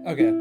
Okay.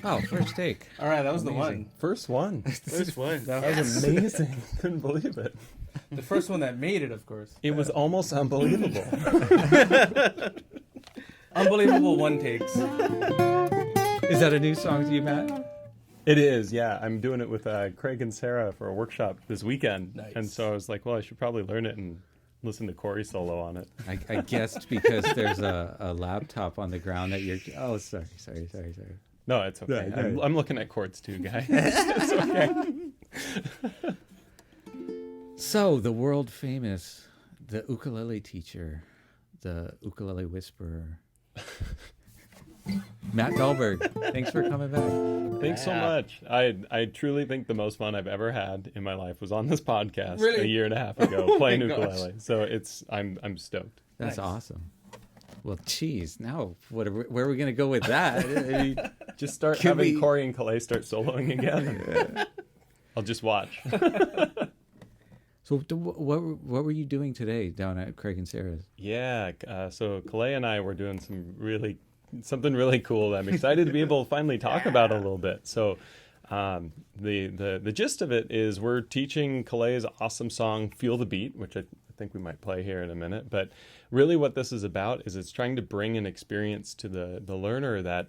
Oh, first take. All right, that was Amazing. the one. First one. First one. That was amazing. Couldn't believe it. The first one that made it, of course. It was almost unbelievable. Unbelievable one takes. Is that a new song to you, Matt? It is, yeah. I'm doing it with Craig and Sarah for a workshop this weekend. Nice. And so I was like, well, I should probably learn it and listen to Corey solo on it. I guessed because there's a laptop on the ground that you're... Oh, sorry. No, it's okay. Right. I'm looking at chords too, guy. It's okay. So, the world famous, the ukulele teacher, the ukulele whisperer, Matt Dahlberg. Thanks for coming back. Thanks so much. I truly think the most fun I've ever had in my life was on this podcast Really? a year and a half ago playing my gosh. ukulele. So I'm stoked. That's Nice. awesome. Well, geez, now where are we going to go with that? I mean, Just start Can having we- Corey and Kalei start soloing again. I'll just watch. so, what were you doing today down at Craig and Sarah's? Yeah, so Kalei and I were doing something really cool that I'm excited to be able to finally talk about a little bit. So the gist of it is we're teaching Kalei's awesome song Feel the Beat, which I think we might play here in a minute. But really what this is about is it's trying to bring an experience to the learner that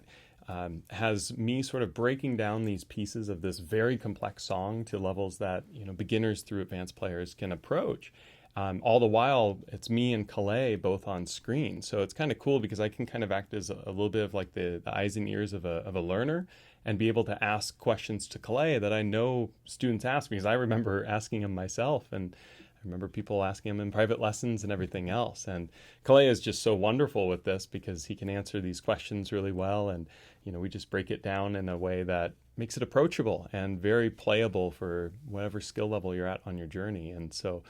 has me sort of breaking down these pieces of this very complex song to levels that beginners through advanced players can approach. All the while, it's me and Kalei both on screen. So it's kind of cool because I can kind of act as a little bit of like the eyes and ears of a learner. and be able to ask questions to Kalei that I know students ask, because I remember asking him myself, and I remember people asking him in private lessons and everything else. And Kalei is just so wonderful with this because he can answer these questions really well, and we just break it down in a way that makes it approachable and very playable for whatever skill level you're at on your journey. And so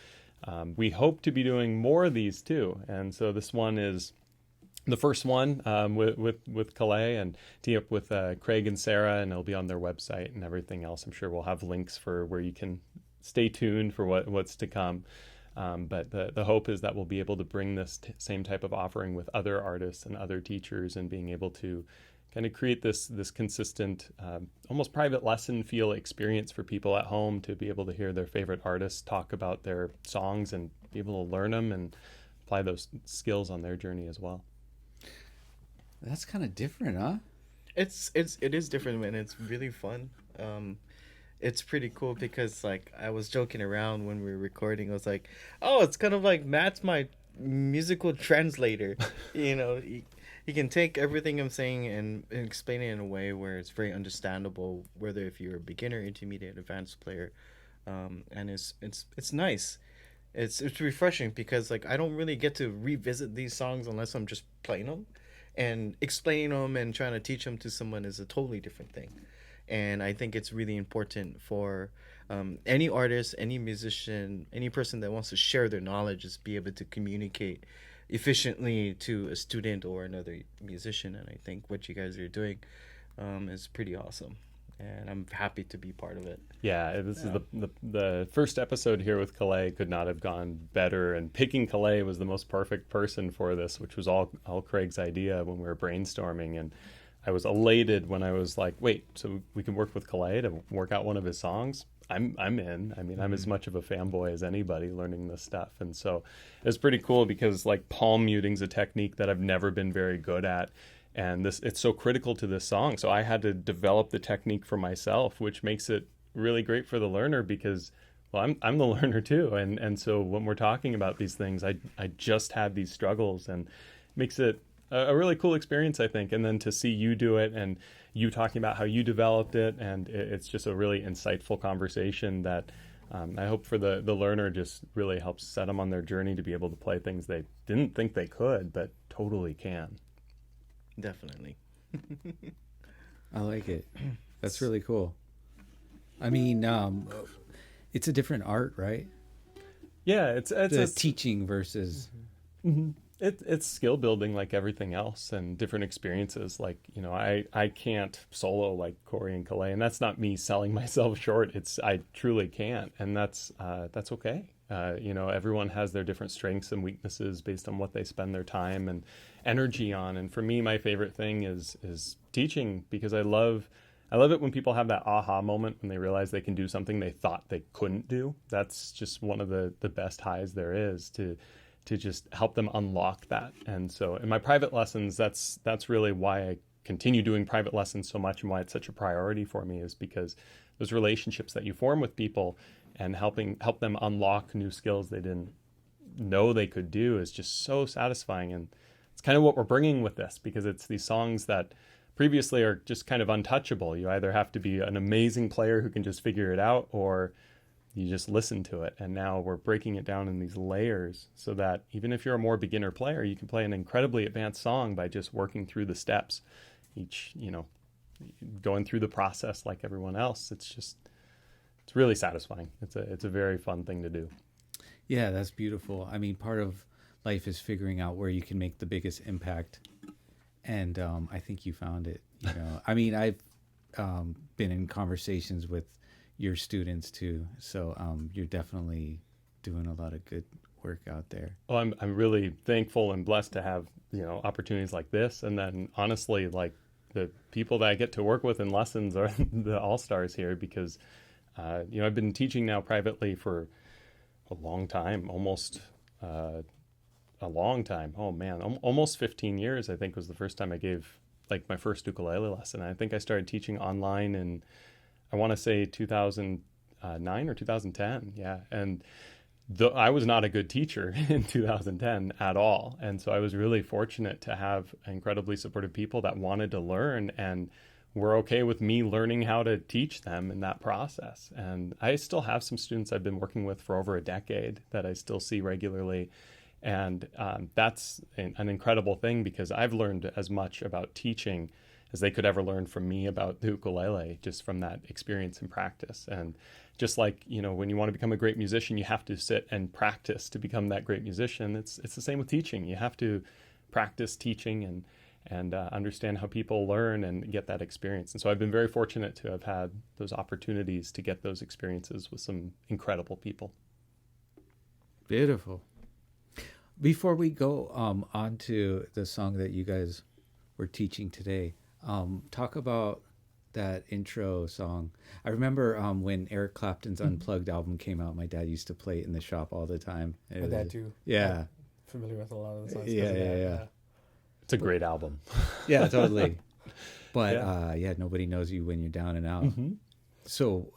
we hope to be doing more of these too. And so this one is the first one with Kalei, and team up with Craig and Sarah, and it'll be on their website and everything else. I'm sure we'll have links for where you can stay tuned for what's to come. But the hope is that we'll be able to bring this same type of offering with other artists and other teachers, and being able to kind of create this consistent, almost private lesson feel experience for people at home, to be able to hear their favorite artists talk about their songs and be able to learn them and apply those skills on their journey as well. That's kind of different, huh? It is different, and it's really fun. It's pretty cool because, like, I was joking around when we were recording. I was like, "Oh, it's kind of like Matt's my musical translator." He can take everything I'm saying and explain it in a way where it's very understandable, whether if you're a beginner, intermediate, advanced player, and it's nice. It's refreshing because, like, I don't really get to revisit these songs unless I'm just playing them. And explaining them and trying to teach them to someone is a totally different thing. And I think it's really important for any artist, any musician, any person that wants to share their knowledge, is be able to communicate efficiently to a student or another musician. And I think what you guys are doing is pretty awesome. And I'm happy to be part of it. Yeah, this is the first episode here with Kalei could not have gone better, and picking Kalei was the most perfect person for this, which was all Craig's idea when we were brainstorming. And I was elated when I was like, wait, so we can work with Kalei to work out one of his songs? I'm in. I mean, I'm as much of a fanboy as anybody learning this stuff. And so it's pretty cool because, like, palm muting's a technique that I've never been very good at. And it's so critical to this song. So I had to develop the technique for myself, which makes it really great for the learner because, well, I'm the learner too. And so when we're talking about these things, I just had these struggles, and makes it a really cool experience, I think. And then to see you do it and you talking about how you developed it, and it's just a really insightful conversation that I hope for the learner just really helps set them on their journey to be able to play things they didn't think they could, but totally can. Definitely. I like it. That's really cool. I mean, it's a different art, right? Yeah, it's the teaching versus. Mm-hmm. It's skill building like everything else, and different experiences. Like, I can't solo like Corey and Kalei, and that's not me selling myself short. I truly can't, and that's okay. Everyone has their different strengths and weaknesses based on what they spend their time and energy on. And for me, my favorite thing is teaching, because I love it when people have that aha moment when they realize they can do something they thought they couldn't do. That's just one of the best highs there is, to just help them unlock that. And so in my private lessons, that's really why I continue doing private lessons so much, and why it's such a priority for me, is because those relationships that you form with people and help them unlock new skills they didn't know they could do is just so satisfying. And it's kind of what we're bringing with this, because it's these songs that previously are just kind of untouchable. You either have to be an amazing player who can just figure it out, or you just listen to it. And now we're breaking it down in these layers so that even if you're a more beginner player, you can play an incredibly advanced song by just working through the steps, each, going through the process like everyone else. It's really satisfying. It's a very fun thing to do. Yeah, that's beautiful. I mean, part of life is figuring out where you can make the biggest impact. And I think you found it. I mean, I've been in conversations with your students too. So you're definitely doing a lot of good work out there. Oh, I'm really thankful and blessed to have, opportunities like this. And then honestly, like, the people that I get to work with in lessons are the all-stars here, because I've been teaching now privately for a long time, almost a long time. Oh man, almost 15 years, I think, was the first time I gave like my first ukulele lesson. I think I started teaching online in, I want to say 2009 or 2010. Yeah. And I was not a good teacher in 2010 at all. And so I was really fortunate to have incredibly supportive people that wanted to learn and were okay with me learning how to teach them in that process. And I still have some students I've been working with for over a decade that I still see regularly. And that's an incredible thing, because I've learned as much about teaching as they could ever learn from me about the ukulele, just from that experience and practice. And just like, when you want to become a great musician, you have to sit and practice to become that great musician. It's the same with teaching. You have to practice teaching and understand how people learn and get that experience. And so I've been very fortunate to have had those opportunities to get those experiences with some incredible people. Beautiful. Before we go on to the song that you guys were teaching today, talk about that intro song. I remember when Eric Clapton's Unplugged album came out, my dad used to play it in the shop all the time. My dad too. Yeah. I'm familiar with a lot of the songs. Yeah. It's a great album. Yeah, totally. But nobody knows you when you're down and out. Mm-hmm. So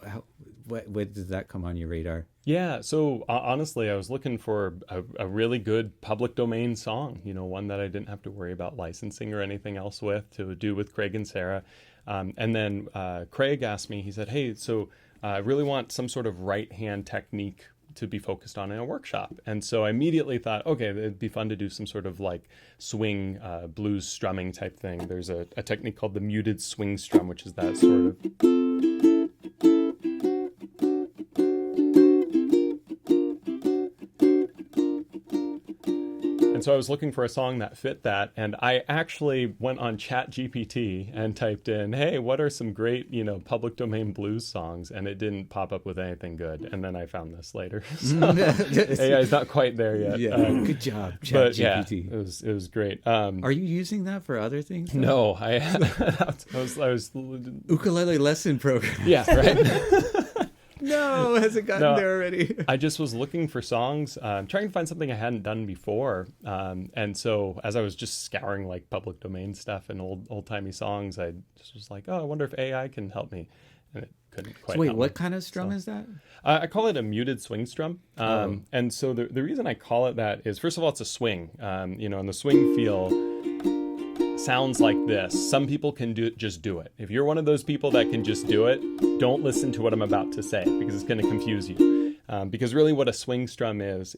what did that come on your radar? Yeah, so honestly, I was looking for a really good public domain song, one that I didn't have to worry about licensing or anything else with, to do with Craig and Sarah. And then Craig asked me, he said, hey, so I really want some sort of right-hand technique to be focused on in a workshop. And so I immediately thought, okay, it'd be fun to do some sort of like swing blues strumming type thing. There's a technique called the muted swing strum, which is that sort of... And so I was looking for a song that fit that, and I actually went on ChatGPT and typed in, hey, what are some great, public domain blues songs? And it didn't pop up with anything good. And then I found this later. So AI is not quite there yet. Yeah, good job, ChatGPT. ChatGPT. It was great. Are you using that for other things? No, I was ukulele lesson program. Yeah, right. No, has it gotten there already? I just was looking for songs, trying to find something I hadn't done before. And so as I was just scouring like public domain stuff and old-timey songs, I just was like, oh, I wonder if AI can help me. And it couldn't quite. So wait, help what me. kind of strum is that? I call it a muted swing strum. And so the reason I call it that is, first of all, it's a swing, and the swing feel sounds like this. Some people can just do it. If you're one of those people that can just do it, don't listen to what I'm about to say, because it's going to confuse you. Because really what a swing strum is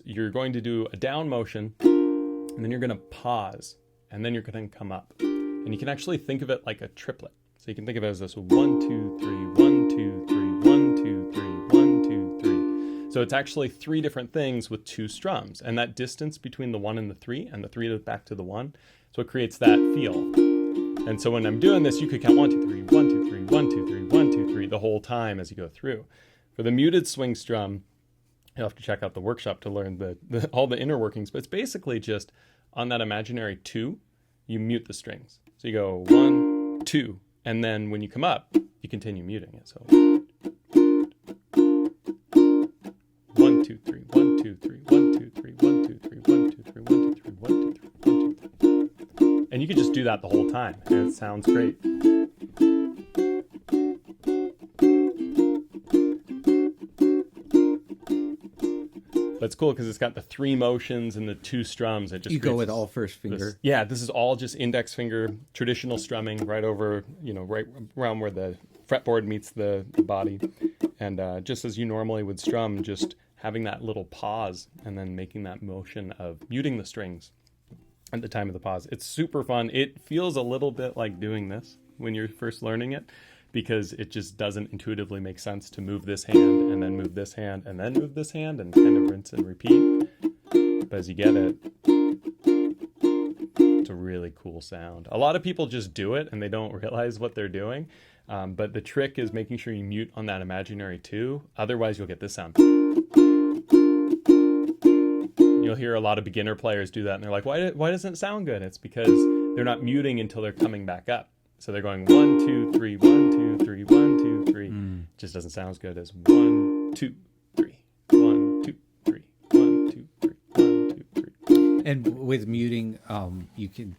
you're going to do a down motion, and then you're going to pause, and then you're going to come up. And you can actually think of it like a triplet. So you can think of it as this 1, 2, 3, 1, 2, 3, 1, 2, 3, 1, 2, 3. So it's actually 3 different things with 2 strums. And that distance between the 1 and the 3, and the 3 back to the 1, so it creates that feel. And so when I'm doing this, you could count 1, 2, 3, 1, 2, 3, 1, 2, 3, 1, 2, 3 the whole time as you go through. For the muted swing strum, you'll have to check out the workshop to learn all the inner workings. But it's basically just on that imaginary 2, you mute the strings. So you go 1, 2, and then when you come up, you continue muting it. So 1, 2, 3, 1, 2, 3, 1, 2, 3, 1, 2, 3, 1, 2, 3, 1, 2, 3, 1, 2, 3, 1, 2, 3. And you can just do that the whole time, and it sounds great. But it's cool because it's got the 3 motions and the 2 strums. It just You go with all first finger. This is all just index finger, traditional strumming right over, right around where the fretboard meets the body. And just as you normally would strum, just having that little pause and then making that motion of muting the strings at the time of the pause. It's super fun. It feels a little bit like doing this when you're first learning it, because it just doesn't intuitively make sense to move this hand and then move this hand and then move this hand and kind of rinse and repeat. But as you get it, it's a really cool sound. A lot of people just do it and they don't realize what they're doing. But the trick is making sure you mute on that imaginary 2. Otherwise, you'll get this sound. You'll hear a lot of beginner players do that, and they're like, why doesn't it sound good? It's because they're not muting until they're coming back up. So they're going 1, 2, 3, 1, 2, 3, 1, 2, 3. It just doesn't sound as good as 1, 2, 3, 1, 2, 3, 1, 2, 3, 1, 2, 3. And with muting, you can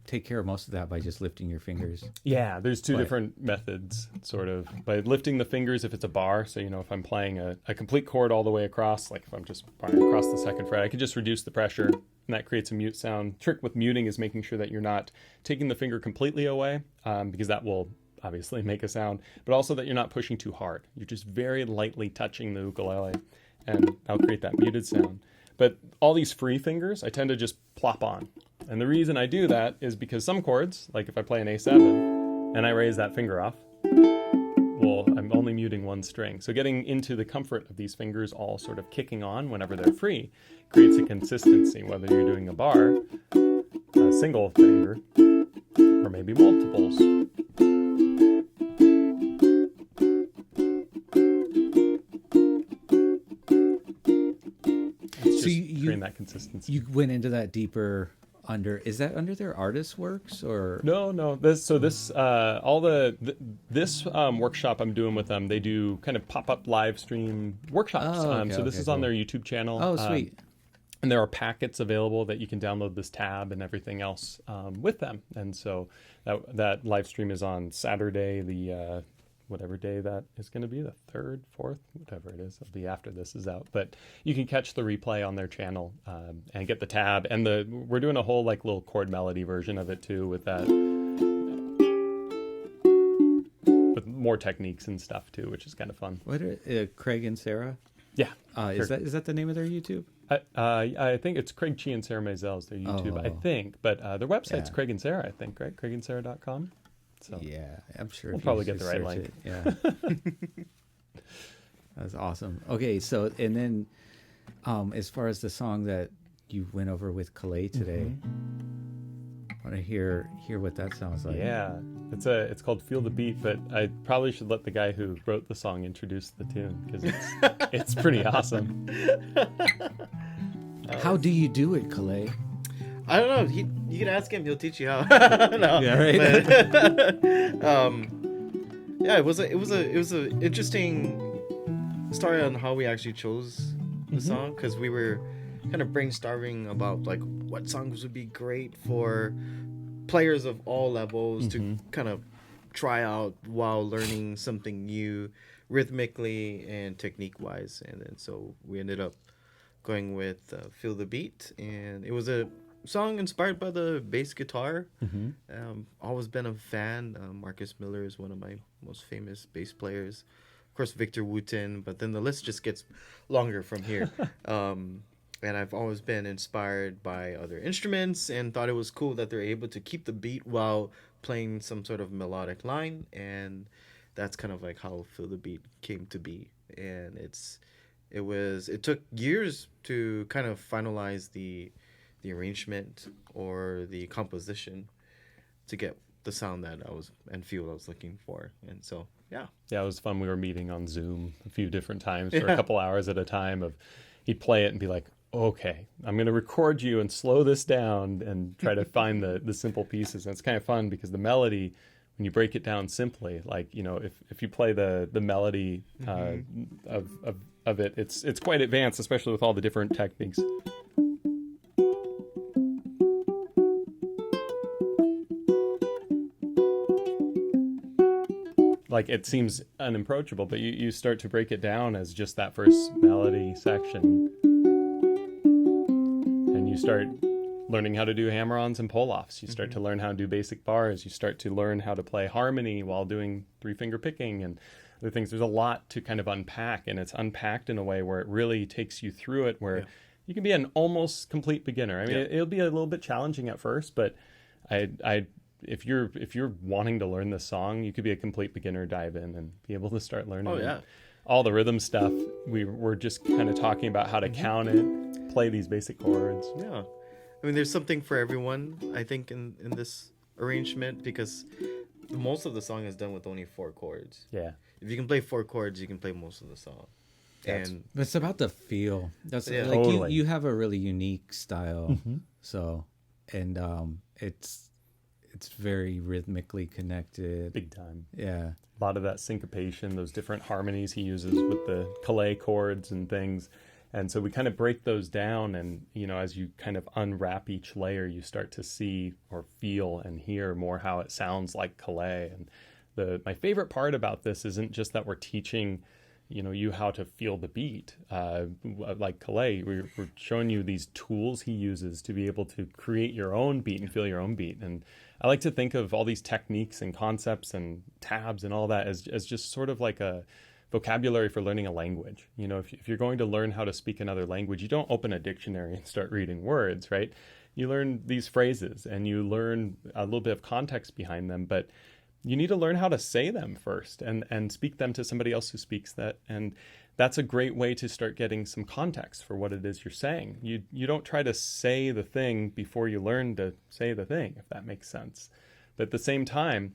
take care of most of that by just lifting your fingers. Yeah, there's 2 different methods, sort of. By lifting the fingers if it's a bar, so if I'm playing a complete chord all the way across, like if I'm just playing across the 2nd fret, I can just reduce the pressure and that creates a mute sound. Trick with muting is making sure that you're not taking the finger completely away, because that will obviously make a sound, but also that you're not pushing too hard. You're just very lightly touching the ukulele, and that'll create that muted sound. But all these free fingers, I tend to just plop on. And the reason I do that is because some chords, like if I play an A7 and I raise that finger off, well, I'm only muting one string. So getting into the comfort of these fingers all sort of kicking on whenever they're free creates a consistency, whether you're doing a bar, a single finger, or maybe multiples. So you creating that consistency. You went into that deeper under. Is that under their artist works or? No. This workshop I'm doing with them, they do kind of pop-up live stream workshops. This is on their YouTube channel. Oh, sweet. And there are packets available that you can download this tab and everything else with them. And so that live stream is on Saturday, the whatever day that is going to be, the 3rd, 4th, whatever it is. It'll be after this is out. But you can catch the replay on their channel and get the tab. And we're doing a whole like little chord melody version of it too with that. With more techniques and stuff too, which is kind of fun. What are Craig and Sarah? Yeah. Is that the name of their YouTube? I think it's Craig Chi and Sarah Mazel's their YouTube, I think. But their website's Craig and Sarah, I think, right? CraigandSarah.com. So yeah, I'm sure we'll probably get the right link. Yeah. That's awesome. Okay, so and then as far as the song that you went over with Kalei today, I want to hear what that sounds like. Yeah, it's called Feel the Beat, but I probably should let the guy who wrote the song introduce the tune because it's pretty awesome. How do you do it, Kalei? I don't know. You can ask him. He'll teach you how. No, yeah, right. But, yeah, it was a interesting story on how we actually chose the song, because we were kind of brainstorming about like what songs would be great for players of all levels to kind of try out while learning something new rhythmically and technique wise. And then so we ended up going with Feel the Beat, and it was a song inspired by the bass guitar. Always been a fan. Marcus Miller is one of my most famous bass players. Of course, Victor Wooten, but then the list just gets longer from here. And I've always been inspired by other instruments and thought it was cool that they're able to keep the beat while playing some sort of melodic line. And that's kind of like how Feel the Beat came to be. And it took years to kind of finalize the arrangement or the composition to get the sound that I was looking for. And so yeah, it was fun. We were meeting on Zoom a few different times for a couple hours at a time. He'd play it and be like, okay, I'm going to record you and slow this down and try to find the simple pieces. And it's kind of fun because the melody, when you break it down simply, like, you know, if you play the melody of it, it's quite advanced, especially with all the different techniques. Like, it seems unapproachable, but you start to break it down as just that first melody section. And you start learning how to do hammer-ons and pull-offs. You start to learn how to do basic bars. You start to learn how to play harmony while doing three-finger picking and other things. There's a lot to kind of unpack, and it's unpacked in a way where it really takes you through it, where you can be an almost complete beginner. I mean, it'll be a little bit challenging at first, but if you're wanting to learn this song, you could be a complete beginner, dive in and be able to start learning. Oh yeah. All the rhythm stuff, we're just kind of talking about how to count it, play these basic chords. Yeah. I mean, there's something for everyone, I think, in this arrangement, because most of the song is done with only 4 chords. Yeah. If you can play 4 chords, you can play most of the song. But it's about the feel. That's like totally. you have a really unique style. So, and it's very rhythmically connected. Big time. Yeah. A lot of that syncopation, those different harmonies he uses with the Kalei chords and things. And so we kind of break those down, and, you know, as you kind of unwrap each layer, you start to see or feel and hear more how it sounds like Kalei. And my favorite part about this isn't just that we're teaching you how to feel the beat. Like Kalei, we're showing you these tools he uses to be able to create your own beat and feel your own beat. And I like to think of all these techniques and concepts and tabs and all that as just sort of like a vocabulary for learning a language. If you're going to learn how to speak another language, you don't open a dictionary and start reading words, right? You learn these phrases and you learn a little bit of context behind them, but you need to learn how to say them first and speak them to somebody else who speaks that. And that's a great way to start getting some context for what it is you're saying. You don't try to say the thing before you learn to say the thing, if that makes sense. But at the same time,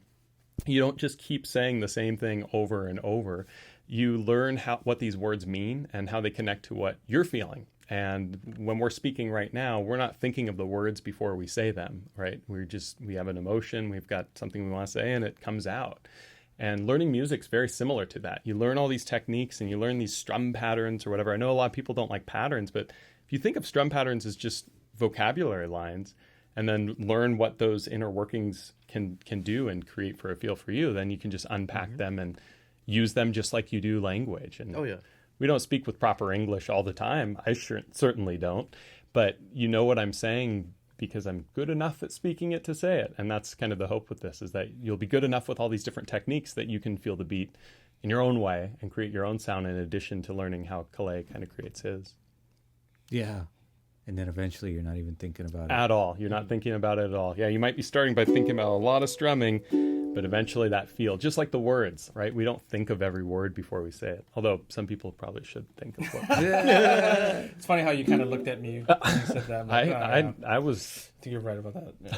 you don't just keep saying the same thing over and over. You learn what these words mean and how they connect to what you're feeling. And when we're speaking right now, we're not thinking of the words before we say them, right? We have an emotion, we've got something we want to say, and it comes out. And learning music's very similar to that. You learn all these techniques and you learn these strum patterns or whatever. I know a lot of people don't like patterns, but if you think of strum patterns as just vocabulary lines and then learn what those inner workings can do and create for a feel for you, then you can just unpack them and use them just like you do language. And we don't speak with proper English all the time. I certainly don't. But you know what I'm saying because I'm good enough at speaking it to say it. And that's kind of the hope with this, is that you'll be good enough with all these different techniques that you can feel the beat in your own way and create your own sound in addition to learning how Kalei kind of creates his. Yeah. And then eventually you're not even thinking about it. At all. You're not thinking about it at all. Yeah, you might be starting by thinking about a lot of strumming, but eventually that feel, just like the words, right? We don't think of every word before we say it. Although some people probably should think of what. It's funny how you kind of looked at me when you said that. I'm like, I was. I think you're right about that. Yeah.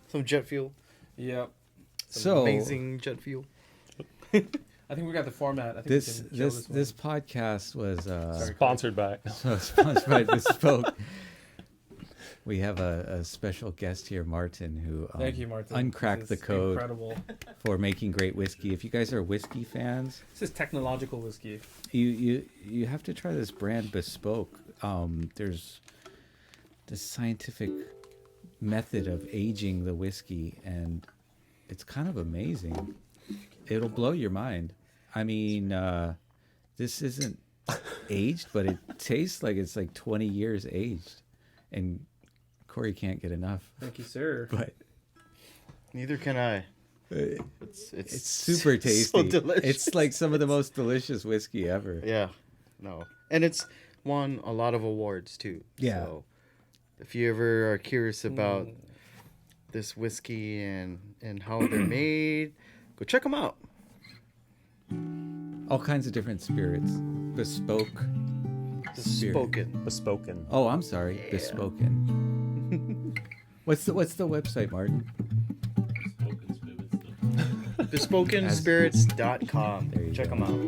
Some jet fuel. Yep. So Amazing jet fuel. I think we got the format. I think this podcast was sponsored by sponsored by Bespoken. We have a special guest here, Martin, who thank you, Martin. uncracked the code incredible. For making great whiskey. If you guys are whiskey fans, This is technological whiskey. you have to try this brand Bespoke. There's this scientific method of aging the whiskey, and it's kind of amazing. It'll blow your mind. I mean, this isn't aged, but it tastes like it's like 20 years aged. And Corey can't get enough. Thank you, sir. But Neither can I. it's super tasty. So delicious. It's like some of the most delicious whiskey ever. Yeah. No. And it's won a lot of awards too. Yeah. So if you ever are curious about this whiskey and how they're made, go check them out. All kinds of different spirits. Bespoken. Oh, I'm sorry. Yeah. Bespoken. What's the website, Martin? BespokenSpirits.com. Check them out.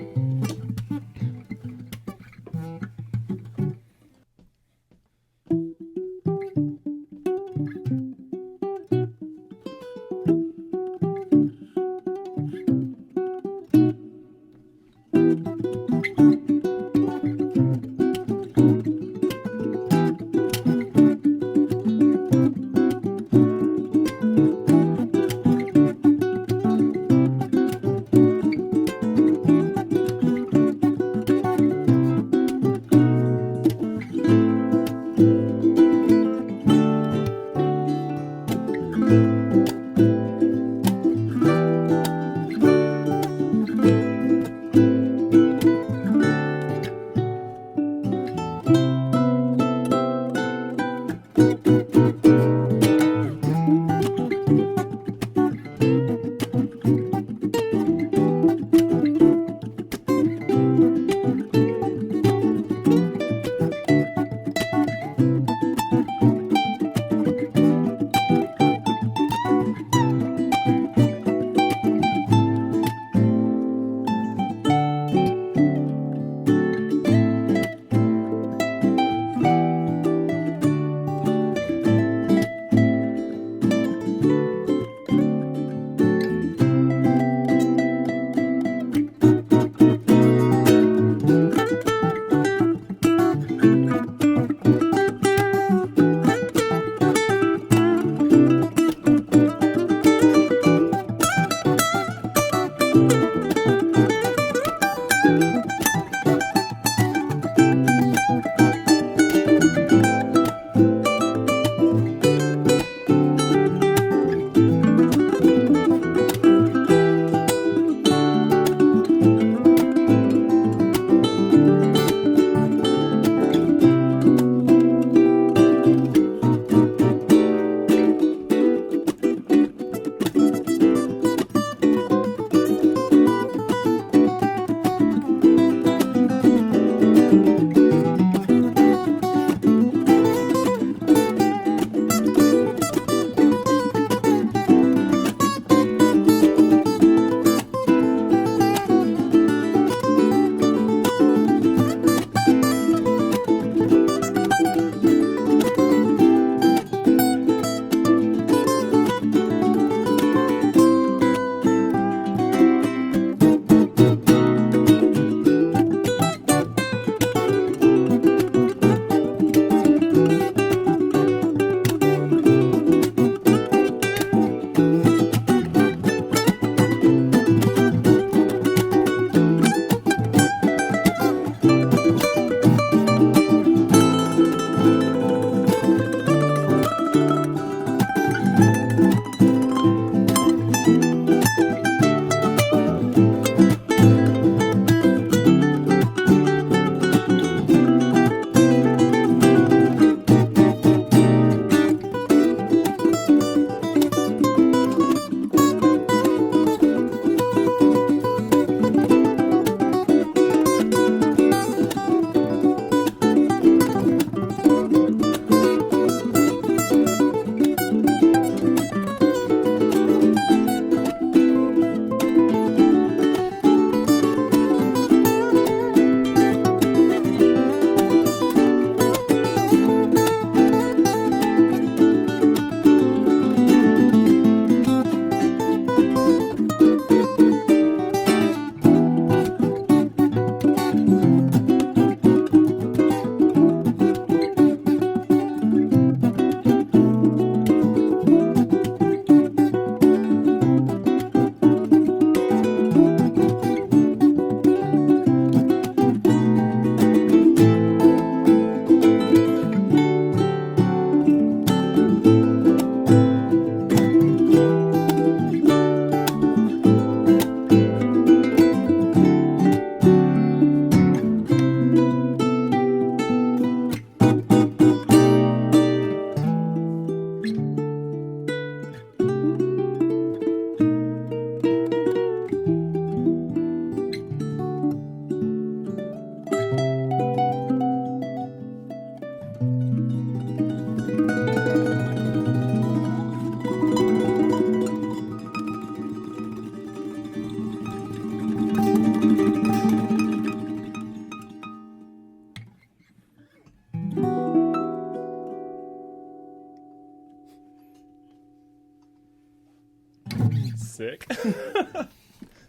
Sick.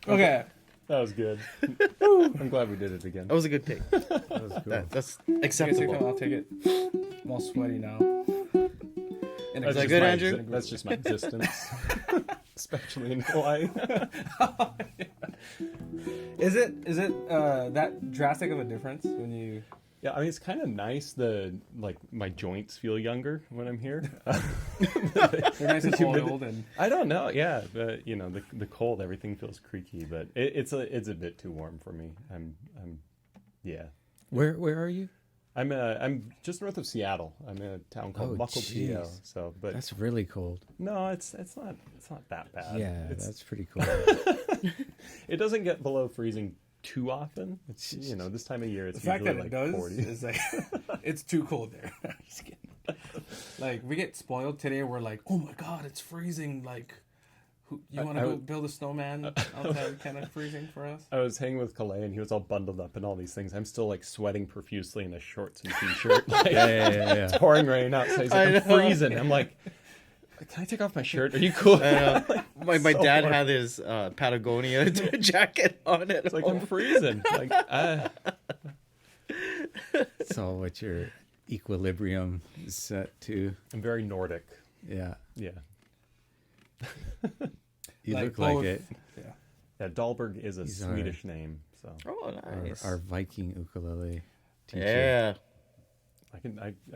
Okay. That was good. I'm glad we did it again. That was a good take. That was cool. That's You guys take acceptable. them? I'll take it. I'm all sweaty now. And That's that just good, my Andrew? That's just my existence, especially in Hawaii. Is it that drastic of a difference when you? Yeah, I mean it's kind of nice. My joints feel younger when I'm here. They're nice and humidity- oiled and. I don't know. Yeah, but the cold, everything feels creaky. But it's a bit too warm for me. Yeah. Where are you? I'm just north of Seattle. I'm in a town called Mukilteo. jeez. So, but That's really cold. no, it's not that bad. Yeah, It's- that's pretty cool. It doesn't get below freezing too often. It's this time of year. It's The fact that usually it like does 40. is like it's too cold there. I'm just kidding. Like we get spoiled today. We're like, oh my god, it's freezing. Like, you want to go build a snowman outside? Kind of freezing for us. I was hanging with Kalei and he was all bundled up in all these things. I'm still like sweating profusely in a shorts and t-shirt. Like, Yeah. It's pouring rain outside. He's like, I'm freezing. I'm like, can I take off my shirt? Are you cool? My So dad warm. had his Patagonia jacket on it. It's like I'm freezing. Like So what your equilibrium is set to? I'm very Nordic. Yeah. Yeah. You Like look like both- it. Yeah, Dahlberg is a These are- Swedish name, so Oh, nice. Our Viking ukulele teacher. Yeah. I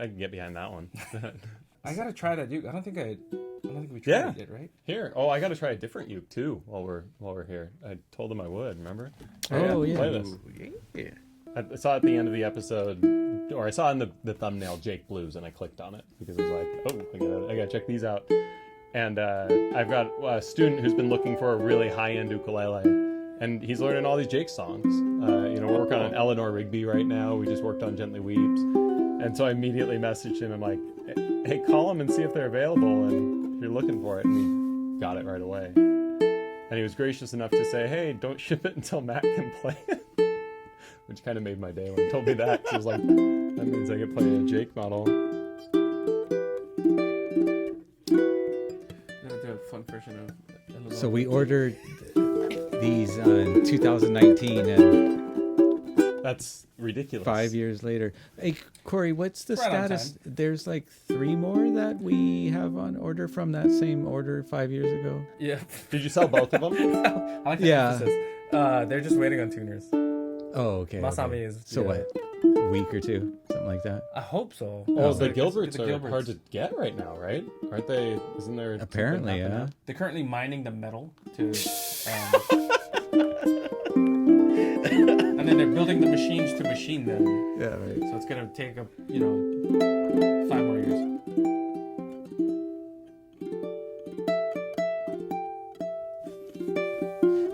can get behind that one. I gotta try that uke. I don't think we tried Yeah. it yet, right? Here, I got to try a different uke too while we're here. I told him I would. Remember? Oh, yeah. Play this. Yeah. I saw at the end of the episode, or I saw in the thumbnail Jake Blues, and I clicked on it because I was like, oh, I gotta check these out. And I've got a student who's been looking for a really high-end ukulele, and he's learning all these Jake songs. We're working on Eleanor Rigby right now. We just worked on Gently Weeps. And so I immediately messaged him. I'm like, hey, call them and see if they're available and if you're looking for it. And he got it right away. And he was gracious enough to say, hey, don't ship it until Matt can play it. Which kind of made my day when he told me that. 'Cause I was like, that means I can play a Jake model. Gotta do a fun version of. So we ordered these in 2019, and That's ridiculous. 5 years later. Hey, Corey, what's the Right on status? There's like 3 more that we have on order from that same order 5 years ago. Yeah. Did you sell both of them? I like the Yeah. emphasis. They're just waiting on tuners. Oh, okay. Masami okay. is. So yeah. what? A week or two, something like that. I hope so. Oh, the Like, Gilberts the are hard to get right now, right? Aren't they? Isn't there something Apparently, happening? yeah. They're currently mining the metal to, and then they're building the machines to machine them. Yeah, right. So it's gonna take 5 more years.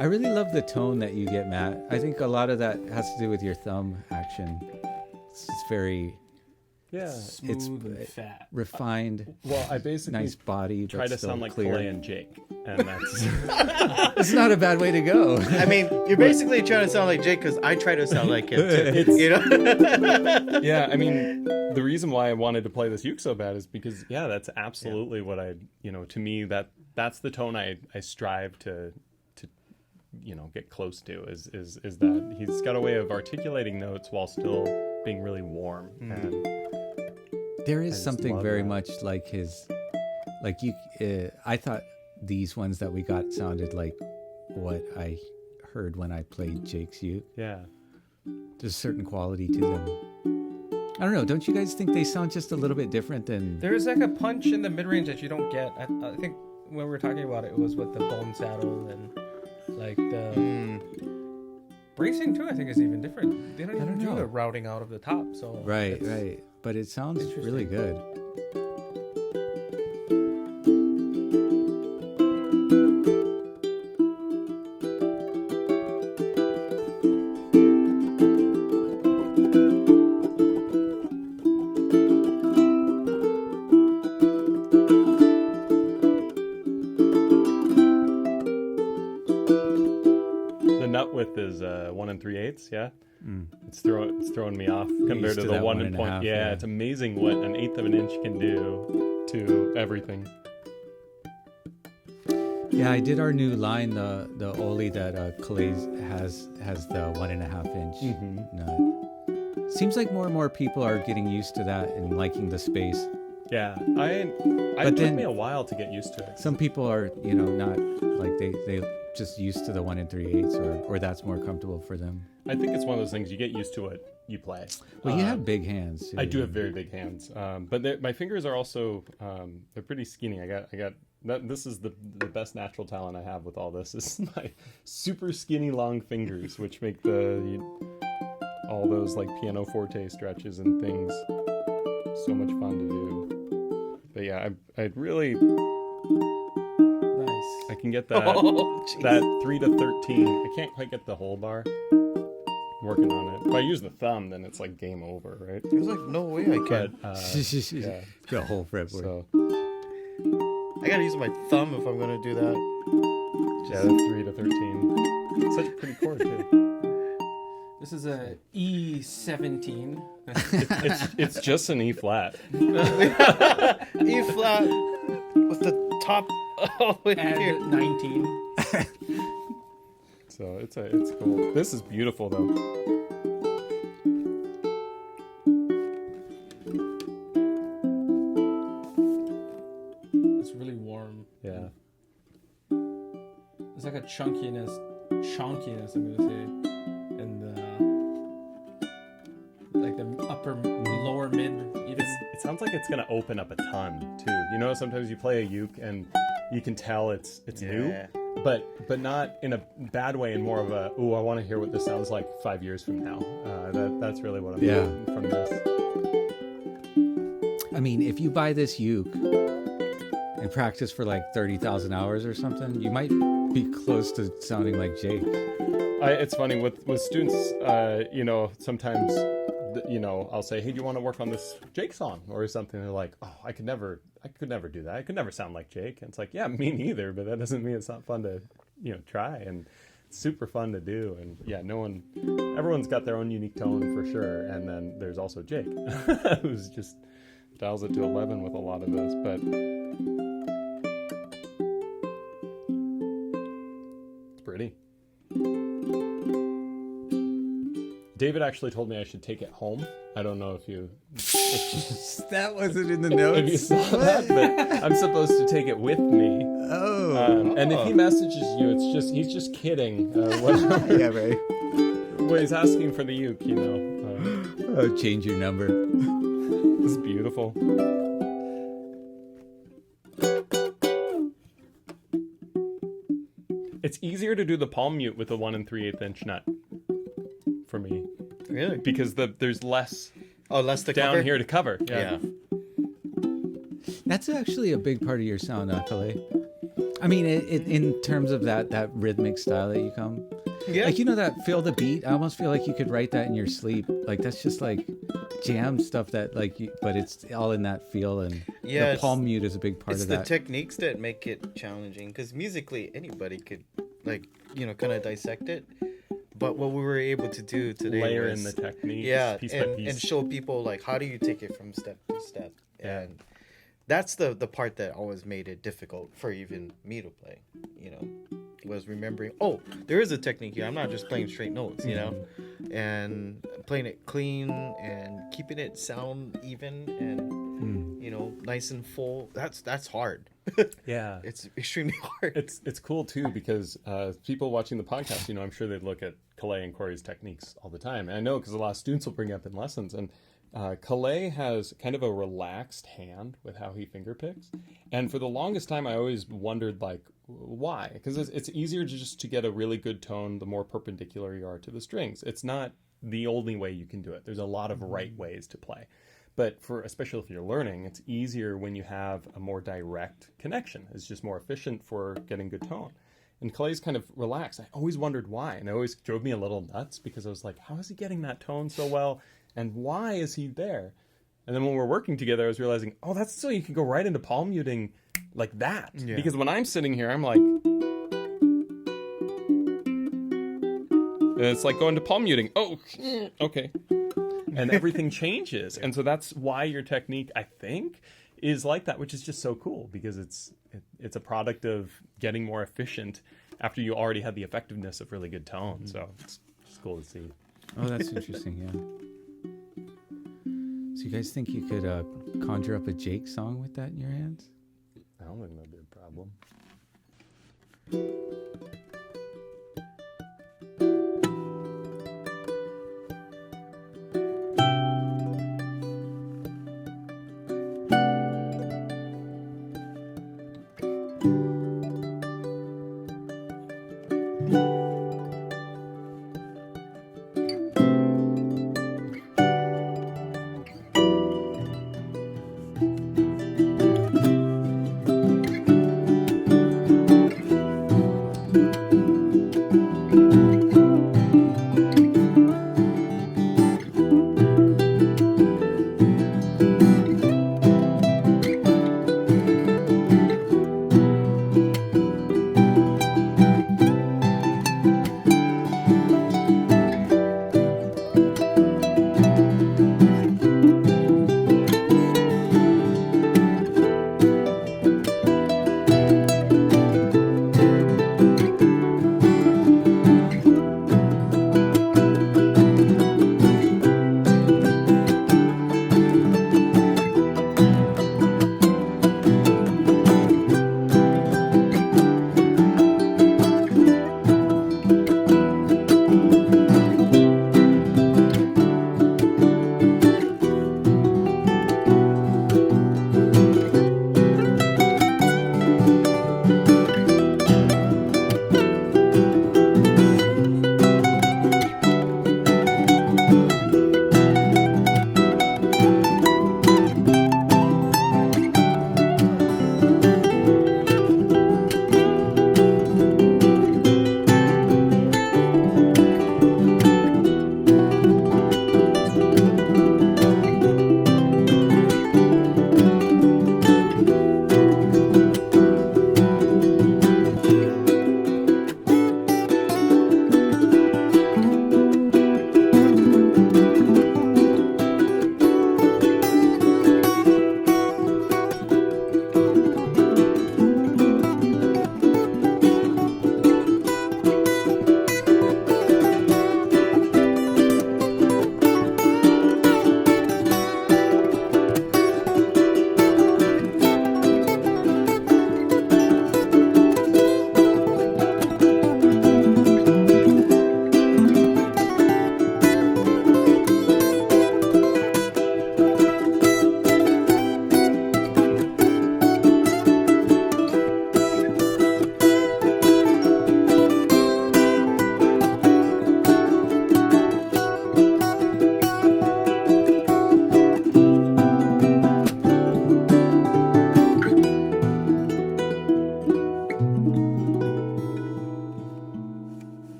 I really love the tone that you get, Matt. I think a lot of that has to do with your thumb action. It's very Yeah. Smooth and fat. refined, Well, I basically nice body, but try to still sound like clear. Kalei and Jake, and that's It's not a bad way to go. I mean, you're basically trying to sound like Jake because I try to sound like him too. yeah. I mean, the reason why I wanted to play this uke so bad is because that's absolutely what I to me that's the tone I strive to get close to is that he's got a way of articulating notes while still being really warm. And There I is just something love very that. much like his, like you. I thought these ones that we got sounded like what I heard when I played Jake's uke. yeah. There's a certain quality to them. I don't know. Don't you guys think they sound just a little bit different than? There is like a punch in the mid range that you don't get. I think when we were talking about it, it was with the bone saddle and like the bracing too. I think is even different. They don't even do know. the routing out of the top. So Right, it's- right. But it sounds Interesting. really good. The nut width is 1 3/8. Yeah. It's throwing me off compared used to to the that 1 1 and a point. half, Yeah, yeah. it's amazing what an eighth of an inch can do to everything. Yeah, I did our new line, the Oli that Kalei has the 1.5 inch nut. Seems like more and more people are getting used to that and liking the space. Yeah, it took me a while to get used to it. Some people are, not like they just used to the 1 3/8 or that's more comfortable for them. I think it's one of those things, you get used to it, you play. Well, you have big hands too. I do have very big hands, but my fingers are also they're pretty skinny. I got this is the best natural talent I have with all this is my super skinny long fingers, which make all those like pianoforte stretches and things so much fun to do. But yeah, I'd really Nice. I can get that 3 to 13. I can't quite get the whole bar. I'm working on it. If I use the thumb, then it's like game over, right? It was like, no way I can. But, yeah. Got a whole fretboard. So I gotta use my thumb if I'm gonna do that. yeah, 3 to 13. It's such a pretty chord too. This is a E17. It's just an E flat. E flat with the top over here. And 19. So it's cool. This is beautiful though. It's really warm. Yeah. There's like a chonkiness, I'm gonna say, in the like the lower mid even. It sounds like it's gonna open up a ton too. Sometimes you play a uke and you can tell it's new, but not in a bad way, and more of a I want to hear what this sounds like 5 years from now. That's really what I'm getting from this. I mean, if you buy this uke and practice for like 30,000 hours or something, you might be close to sounding like Jake. It's funny with students. Sometimes I'll say, hey, do you want to work on this Jake song or something? They're like, oh, I could never do that. I could never sound like Jake. And it's like, yeah, me neither. But that doesn't mean it's not fun to try, and it's super fun to do. And yeah, everyone's got their own unique tone for sure. And then there's also Jake, who's just dials it to 11 with a lot of this, but it's pretty. David actually told me I should take it home. I don't know if you That wasn't in the notes. if you saw that, but I'm supposed to take it with me. Oh. And if he messages you, he's just kidding. Yeah, right. Well, he's asking for the uke, Change your number. It's beautiful. It's easier to do the palm mute with a 1 3/8 inch nut for me. Really? Because there's less Less to down cover? here to cover. Yeah. That's actually a big part of your sound, Kalei. I mean, in terms of that rhythmic style that you come. Yeah. Like, that feel the beat. I almost feel like you could write that in your sleep. Like, that's just like jam stuff that but it's all in that feel, and Yeah, the palm mute is a big part It's of the that. techniques that make it challenging, because musically anybody could kind of dissect it, but what we were able to do today Layer was in the technique, piece by and piece. show people like how do you take it from step to step. Yeah. And that's the part that always made it difficult for even me to play, was remembering, there is a technique here. I'm not just playing straight notes, and playing it clean and keeping it sound even and nice and full. That's hard. Yeah. It's extremely hard. It's cool too, because people watching the podcast, I'm sure they'd look at Kalei and Corey's techniques all the time. And I know because a lot of students will bring up in lessons, and Kalei has kind of a relaxed hand with how he finger picks. And for the longest time, I always wondered, like, why? Because it's easier to get a really good tone the more perpendicular you are to the strings. It's not the only way you can do it. There's a lot of right ways to play. But especially if you're learning, it's easier when you have a more direct connection. It's just more efficient for getting good tone. And Kalei's kind of relaxed. I always wondered why. And it always drove me a little nuts, because I was like, how is he getting that tone so well? And why is he there? And then when we're working together, I was realizing, that's so you can go right into palm muting like that. Yeah. Because when I'm sitting here, I'm like... And it's like going to palm muting. Oh, okay. And everything changes. And so that's why your technique, I think, is like that, which is just so cool, because it's a product of getting more efficient after you already had the effectiveness of really good tone. So it's cool to see. Oh, that's interesting. Yeah. So you guys think you could conjure up a Jake song with that in your hands? I don't think that'd be a problem.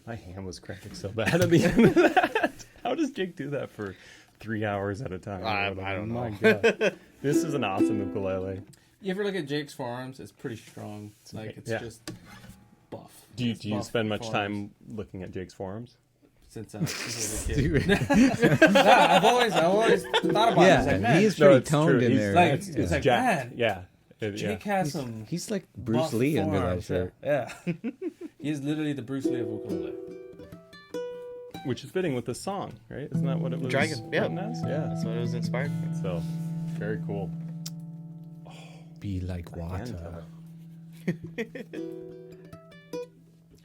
My hand was cramping so bad at the end of that. How does Jake do that for 3 hours at a time? I don't know. My God. This is an awesome ukulele. You ever look at Jake's forearms? It's pretty strong. It's yeah. just buff. Do you Buff spend much forearms. time looking at Jake's forums? Since I was a kid. Dude. Nah, I've always thought about it. It's Yeah, like, man, he is pretty it's toned true. in He's there. like, It's it's like, jacked. man, Yeah. Jake has some He's like Bruce buff Lee under that forearms, shirt. Yeah. He is literally the Bruce Lee of ukulele. Which is fitting with the song, right? Isn't that what it was? Dragon, yeah. written as? Yeah. That's what it was inspired from. So, very cool. Be like water.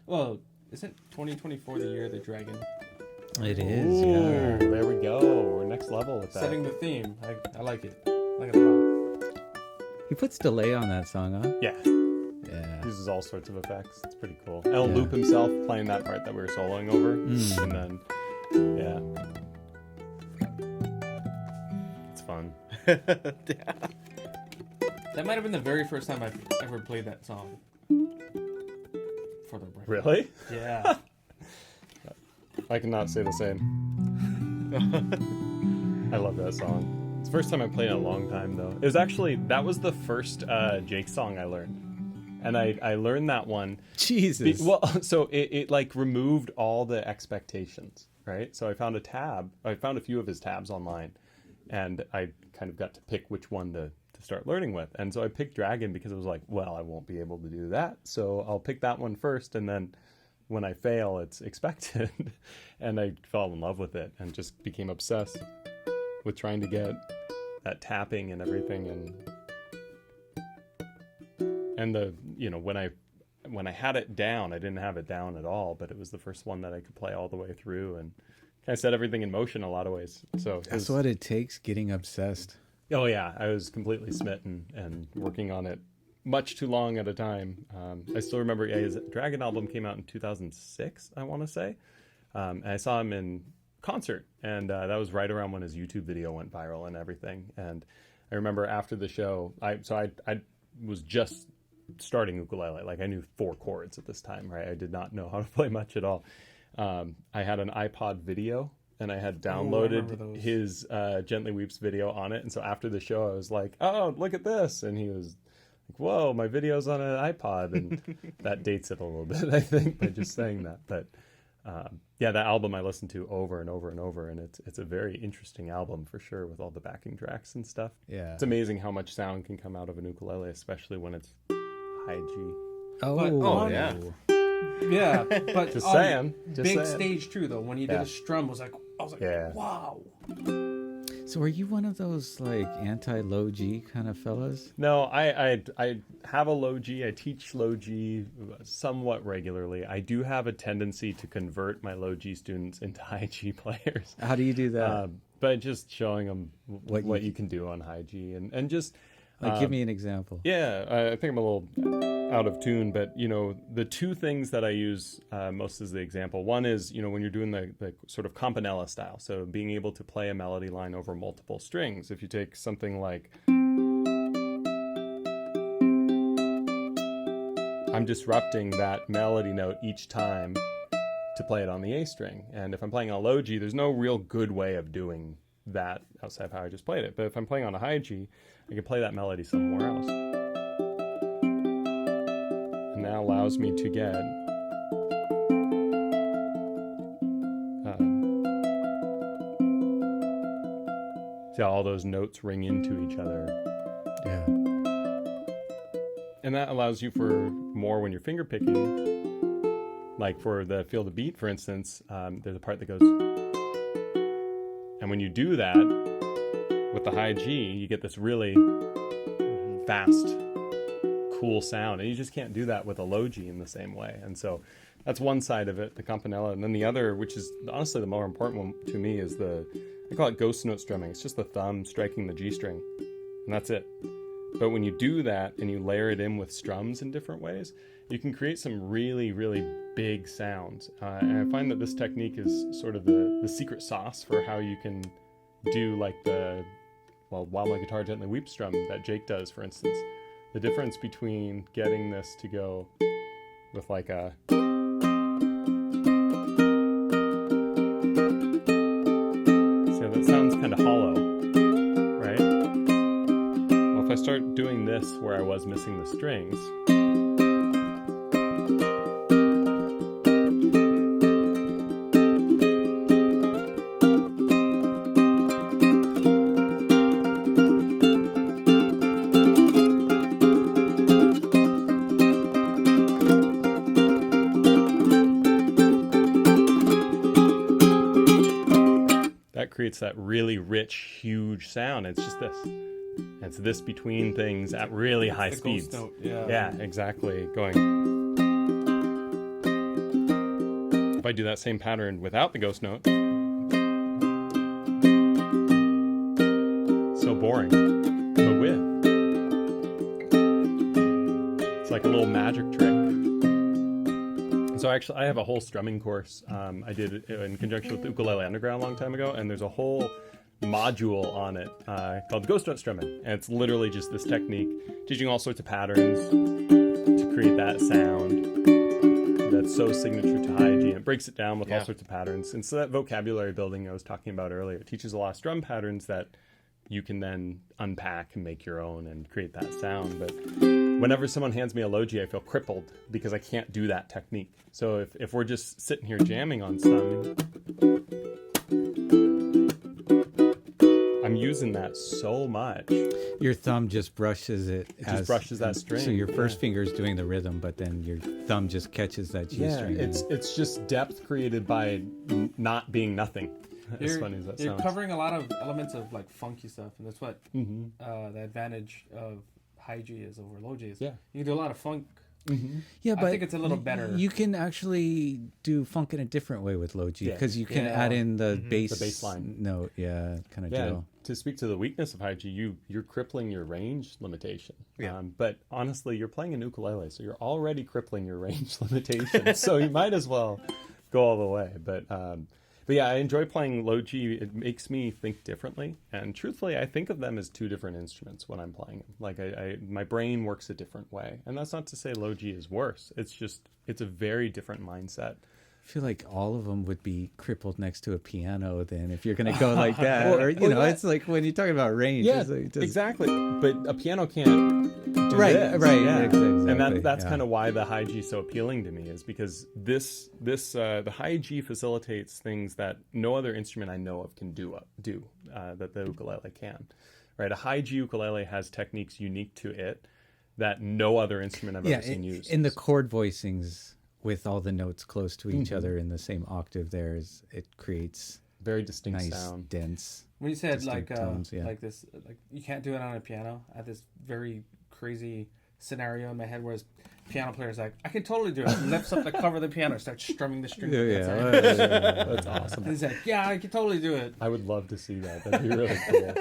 Well, isn't 2024 the year of the dragon? It is. Ooh, Yeah. there we go. We're next level with that. Setting the theme. I like it. I like it a lot. He puts delay on that song, huh? Yeah. Yeah. Uses all sorts of effects. It's pretty cool. And he'll loop himself playing that part that we were soloing over. And then, yeah. It's fun. That might have been the very first time I've ever played that song. For the record. Really? Yeah. I cannot say the same. I love that song. It's the first time I played it in a long time, though. It was actually, that was the first Jake song I learned. And I learned that one. Jesus. So it like removed all the expectations, right? So I found a tab. I found a few of his tabs online. And I kind of got to pick which one to start learning with. And so I picked Dragon because it was like, well, I won't be able to do that. So I'll pick that one first. And then when I fail, it's expected. And I fell in love with it and just became obsessed with trying to get that tapping and everything. And the, you know, when I had it down, I didn't have it down at all, but it was the first one that I could play all the way through and kind of set everything in motion in a lot of ways. So That's what it takes, getting obsessed. Oh yeah, I was completely smitten and working on it much too long at a time. I still remember his Dragon album came out in 2006, I want to say. And I saw him in concert, and that was right around when his YouTube video went viral and everything. And I remember after the show, I was just starting ukulele. Like I knew 4 chords at this time, right? I did not know how to play much at all. I had an iPod video. And I had downloaded his Gently Weeps video on it. And so after the show, I was like, oh, look at this. And he was like, whoa, my video's on an iPod. And that dates it a little bit, I think, by just saying that. But yeah, that album I listened to over and over and over. And it's a very interesting album for sure with all the backing tracks and stuff. Yeah. It's amazing how much sound can come out of an ukulele, especially when it's high G. Oh, yeah. Yeah, but Just saying. Big stage too, though. When you did a strum, I was like, yeah. wow. So are you one of those like anti-low G kind of fellas? No, I have a low G. I teach low G somewhat regularly. I do have a tendency to convert my low G students into high G players. How do you do that? By just showing them what you can do on high G and just give me an example. Yeah, I think I'm a little out of tune, but you know, the two things that I use most as the example. One is, you know, when you're doing the sort of campanella style, so being able to play a melody line over multiple strings. If you take something like, I'm disrupting that melody note each time to play it on the A string. And if I'm playing on a low G, there's no real good way of doing that outside of how I just played it. But if I'm playing on a high G, I can play that melody somewhere else. And that allows me to get see how all those notes ring into each other. Yeah. And that allows you for more when you're finger picking. Like for the Feel the Beat, for instance, there's a part that goes, and when you do that with the high G, you get this really fast, cool sound, and you just can't do that with a low G in the same way. And so that's one side of it, the campanella, and then the other, which is honestly the more important one to me, is I call it ghost note strumming. It's just the thumb striking the G string, and that's it. But when you do that and you layer it in with strums in different ways, you can create some really, really big sounds. And I find that this technique is sort of the secret sauce for how you can do like While My Guitar Gently Weeps strum that Jake does, for instance. The difference between getting this to go with like a... So that sounds kind of hollow, right? Well, if I start doing this where I was missing the strings... creates that really rich, huge sound. It's just this. It's this between things at really high speeds. Ghost note, yeah. Yeah, exactly. Going. If I do that same pattern without the ghost note, whole magic trick. So actually, I have a whole strumming course I did in conjunction with Ukulele Underground a long time ago, and there's a whole module on it called Ghost Note Strumming, and it's literally just this technique, teaching all sorts of patterns to create that sound that's so signature to high G. It breaks it down with all sorts of patterns, and so that vocabulary building I was talking about earlier, it teaches a lot of strum patterns that you can then unpack and make your own and create that sound. But whenever someone hands me a low G, I feel crippled because I can't do that technique. So if we're just sitting here jamming on something, I'm using that so much. Your thumb just brushes it. It just brushes that string. So your first finger is doing the rhythm, but then your thumb just catches that G string. It's just depth created by not being nothing. As funny as that you're sounds. covering a lot of elements of like funky stuff, and that's what the advantage of high G is over low G is. Yeah. You can do a lot of funk. Yeah, but I think it's a little better. You can actually do funk in a different way with low G because you can add in the bass line note, kind of deal. To speak to the weakness of high G, you're crippling your range limitation. But honestly, you're playing an ukulele, so you're already crippling your range limitation. So you might as well go all the way. But yeah, I enjoy playing low G. It makes me think differently, and truthfully, I think of them as two different instruments when I'm playing them. Like my brain works a different way, and that's not to say low G is worse. It's a very different mindset. I feel like all of them would be crippled next to a piano then if you're going to go like that. It's like when you're talking about range. Yeah, it's like just... exactly. But a piano can't do right, this. Right, yeah. exactly. And that's kind of why the high G is so appealing to me, is because the high G facilitates things that no other instrument I know of can do that the ukulele can. Right, a high G ukulele has techniques unique to it that no other instrument I've ever seen use. In the chord voicings, with all the notes close to each other in the same octave, it creates very distinct nice, sound, dense. When you said like tones, like this, like you can't do it on a piano, I had this very crazy scenario in my head where piano player's like, I can totally do it. Lifts up the cover of the piano, starts strumming the strings. That's awesome. And he's like, yeah, I can totally do it. I would love to see that. That'd be really cool.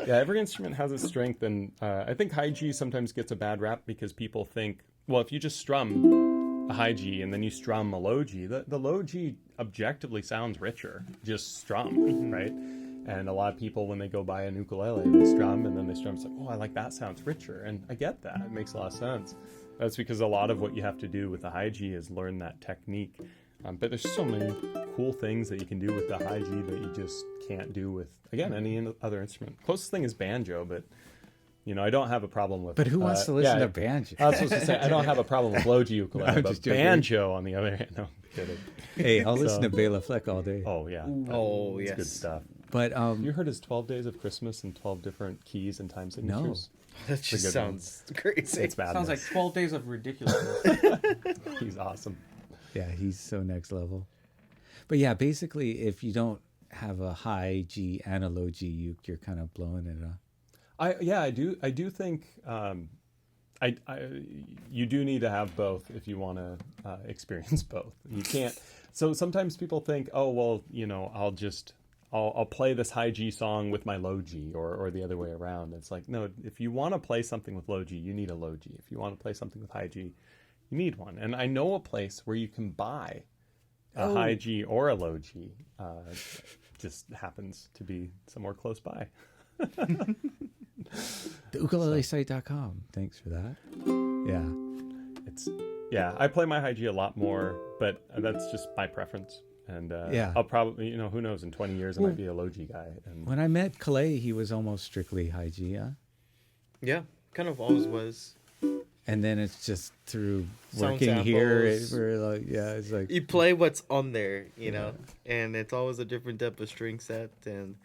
Yeah, every instrument has its strength, and I think high G sometimes gets a bad rap because people think, well, if you just strum a high G and then you strum a low G, the low G objectively sounds richer, just strum, right? And a lot of people, when they go buy an ukulele, they strum and then they strum. It's like, oh, I like that, sounds richer. And I get that. It makes a lot of sense. That's because a lot of what you have to do with the high G is learn that technique. But there's so many cool things that you can do with the high G that you just can't do with, again, any other instrument. Closest thing is banjo, but I don't have a problem with... But who wants to listen to banjo? I was supposed to say, I don't have a problem with low G ukulele, but banjo, on the other hand, no, I'm kidding. Hey, I'll listen to Bela Fleck all day. Oh, yeah. Oh, it's yes. good stuff. But you heard his 12 Days of Christmas and 12 different keys and time signatures? No. That just sounds crazy. It's bad. Sounds like 12 days of ridiculousness. He's awesome. Yeah, he's so next level. But yeah, basically, if you don't have a high G and a low G, you're kind of blowing it up. I do think you do need to have both if you want to experience both. You can't. So sometimes people think, oh well, I'll play this high G song with my low G, or the other way around. It's like, no, if you want to play something with low G, you need a low G. If you want to play something with high G, you need one. And I know a place where you can buy a high G or a low G. Just happens to be somewhere close by. The ukulelesite.com. Thanks for that. Yeah. I play my high G a lot more, but that's just my preference. And I'll probably, who knows, in 20 years I might be a low G guy. And when I met Kalei, he was almost strictly high G, huh? Yeah, kind of always was. And then it's just through Sound working samples. here, it's like You play what's on there, and it's always a different depth of string set, and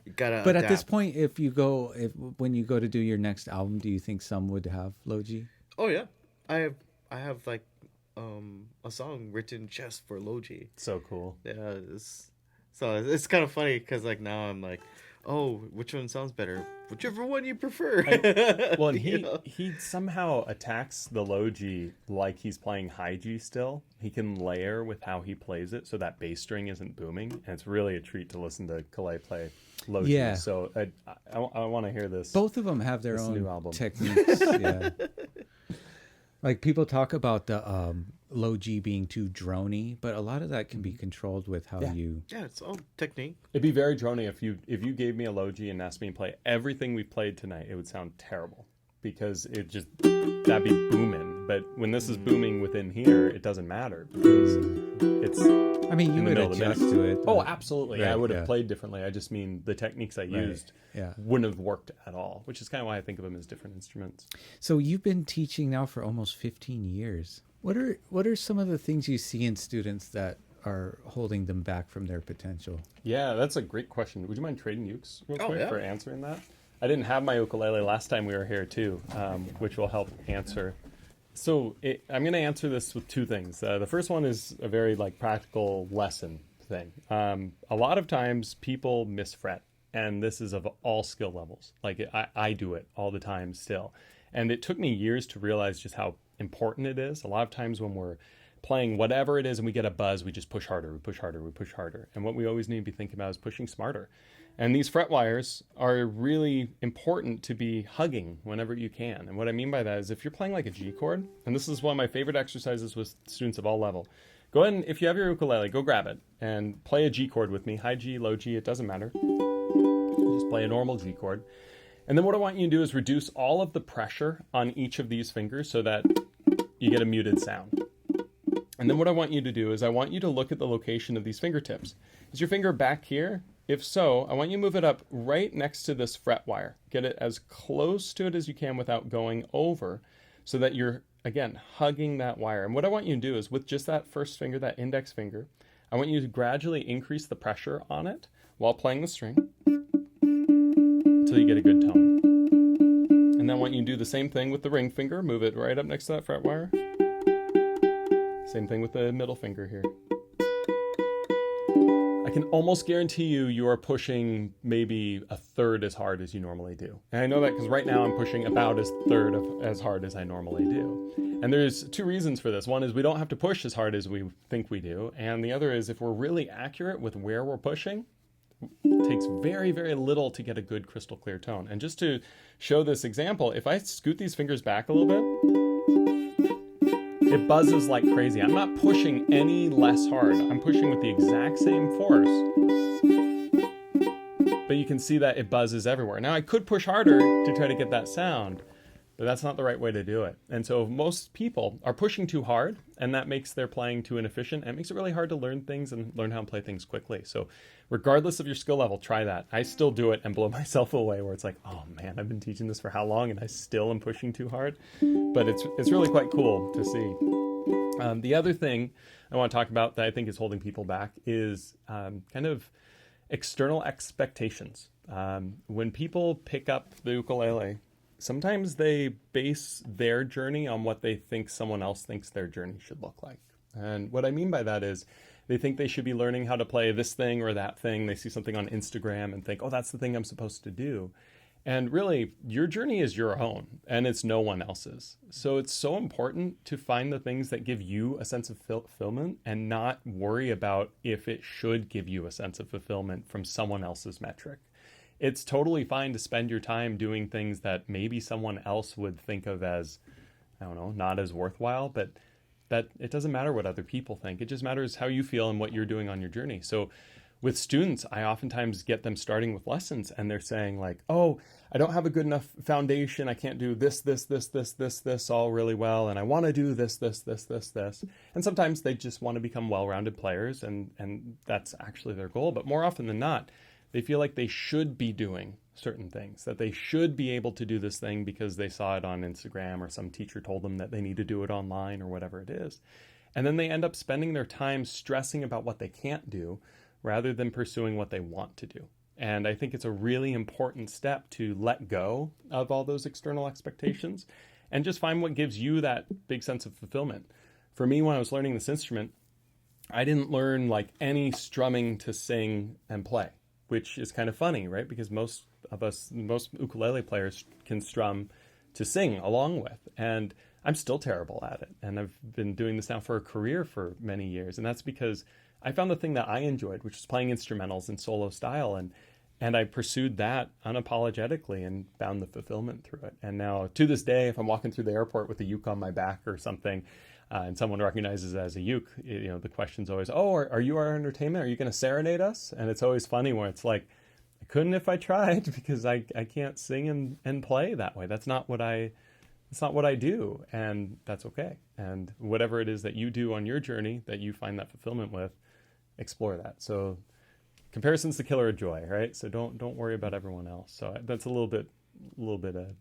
you gotta But adapt. at this point, when you go to do your next album, do you think some would have low G? Oh yeah, I have like a song written just for low G. so cool. Yeah, it's kind of funny because like now I'm like, oh, which one sounds better? Whichever one you prefer. Well, and he somehow attacks the low G like he's playing high G still. He can layer with how he plays it so that bass string isn't booming. And it's really a treat to listen to Kalei play low G. So I want to hear this. Both of them have their own new album. techniques. Yeah. Like people talk about the low G being too drony, but a lot of that can be controlled with how Yeah. you. Yeah, it's all technique. It'd be very drony if you gave me a low G and asked me to play everything we've played tonight. It would sound terrible because that'd be booming. But when this is booming within here, it doesn't matter because it's. I mean, you in the would middle of the adjust mix. to it. Oh, absolutely. Right, I would have yeah. played differently. I just mean the techniques I used Yeah. wouldn't have worked at all, which is kind of why I think of them as different instruments. So you've been teaching now for almost 15 years. What are some of the things you see in students that are holding them back from their potential? Yeah, that's a great question. Would you mind trading ukes real quick yeah. for answering that? I didn't have my ukulele last time we were here too, which will help answer. So I'm going to answer this with two things. The first one is a very practical lesson thing. A lot of times people misfret, and this is of all skill levels. I do it all the time still. And it took me years to realize just how important it is. A lot of times when we're playing whatever it is and we get a buzz, we just push harder, we push harder, we push harder. And what we always need to be thinking about is pushing smarter. And these fret wires are really important to be hugging whenever you can. And what I mean by that is if you're playing like a G chord, and this is one of my favorite exercises with students of all level, go ahead and if you have your ukulele, go grab it and play a G chord with me. High G, low G, it doesn't matter. Just play a normal G chord. And then what I want you to do is reduce all of the pressure on each of these fingers so that you get a muted sound. And then what I want you to do is I want you to look at the location of these fingertips. Is your finger back here? If so, I want you to move it up right next to this fret wire. Get it as close to it as you can without going over so that you're, again, hugging that wire. And what I want you to do is with just that first finger, that index finger, I want you to gradually increase the pressure on it while playing the string until you get a good tone. And then I want you to do the same thing with the ring finger. Move it right up next to that fret wire. Same thing with the middle finger here. I can almost guarantee you are pushing maybe a third as hard as you normally do. And I know that because right now I'm pushing about as hard as I normally do. And there's two reasons for this. One is we don't have to push as hard as we think we do. And the other is if we're really accurate with where we're pushing, it takes very, very little to get a good crystal clear tone. And just to show this example, if I scoot these fingers back a little bit, it buzzes like crazy. I'm not pushing any less hard. I'm pushing with the exact same force. But you can see that it buzzes everywhere. Now I could push harder to try to get that sound, but that's not the right way to do it. And so most people are pushing too hard, and that makes their playing too inefficient, and it makes it really hard to learn things and learn how to play things quickly. So regardless of your skill level, try that. I still do it and blow myself away where it's like, oh man, I've been teaching this for how long and I still am pushing too hard. But it's really quite cool to see. The other thing I want to talk about that I think is holding people back is kind of external expectations. When people pick up the ukulele, sometimes they base their journey on what they think someone else thinks their journey should look like. And what I mean by that is they think they should be learning how to play this thing or that thing. They see something on Instagram and think, oh, that's the thing I'm supposed to do. And really, your journey is your own, and it's no one else's. So it's so important to find the things that give you a sense of fulfillment and not worry about if it should give you a sense of fulfillment from someone else's metric. It's totally fine to spend your time doing things that maybe someone else would think of as, I don't know, not as worthwhile, but that it doesn't matter what other people think. It just matters how you feel and what you're doing on your journey. So with students, I oftentimes get them starting with lessons and they're saying like, oh, I don't have a good enough foundation. I can't do this all really well. And I want to do this. And sometimes they just want to become well-rounded players and that's actually their goal. But more often than not, they feel like they should be doing certain things, that they should be able to do this thing because they saw it on Instagram or some teacher told them that they need to do it online or whatever it is. And then they end up spending their time stressing about what they can't do rather than pursuing what they want to do. And I think it's a really important step to let go of all those external expectations and just find what gives you that big sense of fulfillment. For me, when I was learning this instrument, I didn't learn like any strumming to sing and play, which is kind of funny, right? Because most ukulele players can strum to sing along with. And I'm still terrible at it. And I've been doing this now for a career for many years. And that's because I found the thing that I enjoyed, which was playing instrumentals in solo style. And And I pursued that unapologetically and found the fulfillment through it. And now, to this day, if I'm walking through the airport with a uke on my back or something, and someone recognizes it as a uke, the question's always, "Oh, are you our entertainment? Are you going to serenade us?" And it's always funny when it's like, I couldn't if I tried, because I can't sing and play that way. That's not what I do, and that's okay. And whatever it is that you do on your journey that you find that fulfillment with, explore that. So comparison's the killer of joy, right? So don't worry about everyone else. So that's a little bit of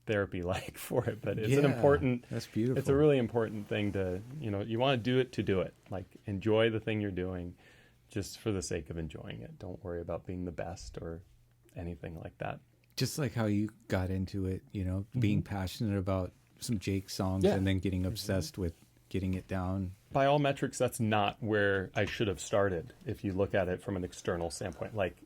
therapy like for it, but it's an important. That's beautiful. It's a really important thing to you want to do it. Like, enjoy the thing you're doing, just for the sake of enjoying it. Don't worry about being the best or anything like that. Just like how you got into it, being passionate about some Jake songs and then getting obsessed with getting it down. By all metrics, that's not where I should have started if you look at it from an external standpoint. Like,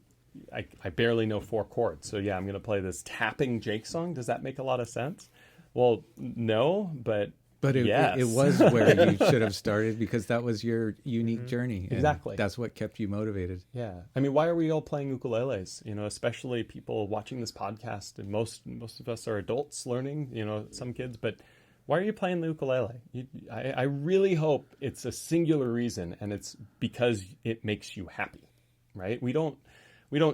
I barely know 4 chords. So yeah, I'm going to play this tapping Jake song. Does that make a lot of sense? Well, no, but yes. it was where you should have started, because that was your unique journey. And exactly. That's what kept you motivated. Yeah. I mean, why are we all playing ukuleles? Especially people watching this podcast, and most of us are adults learning, some kids, but why are you playing the ukulele? I really hope it's a singular reason, and it's because it makes you happy, right? We don't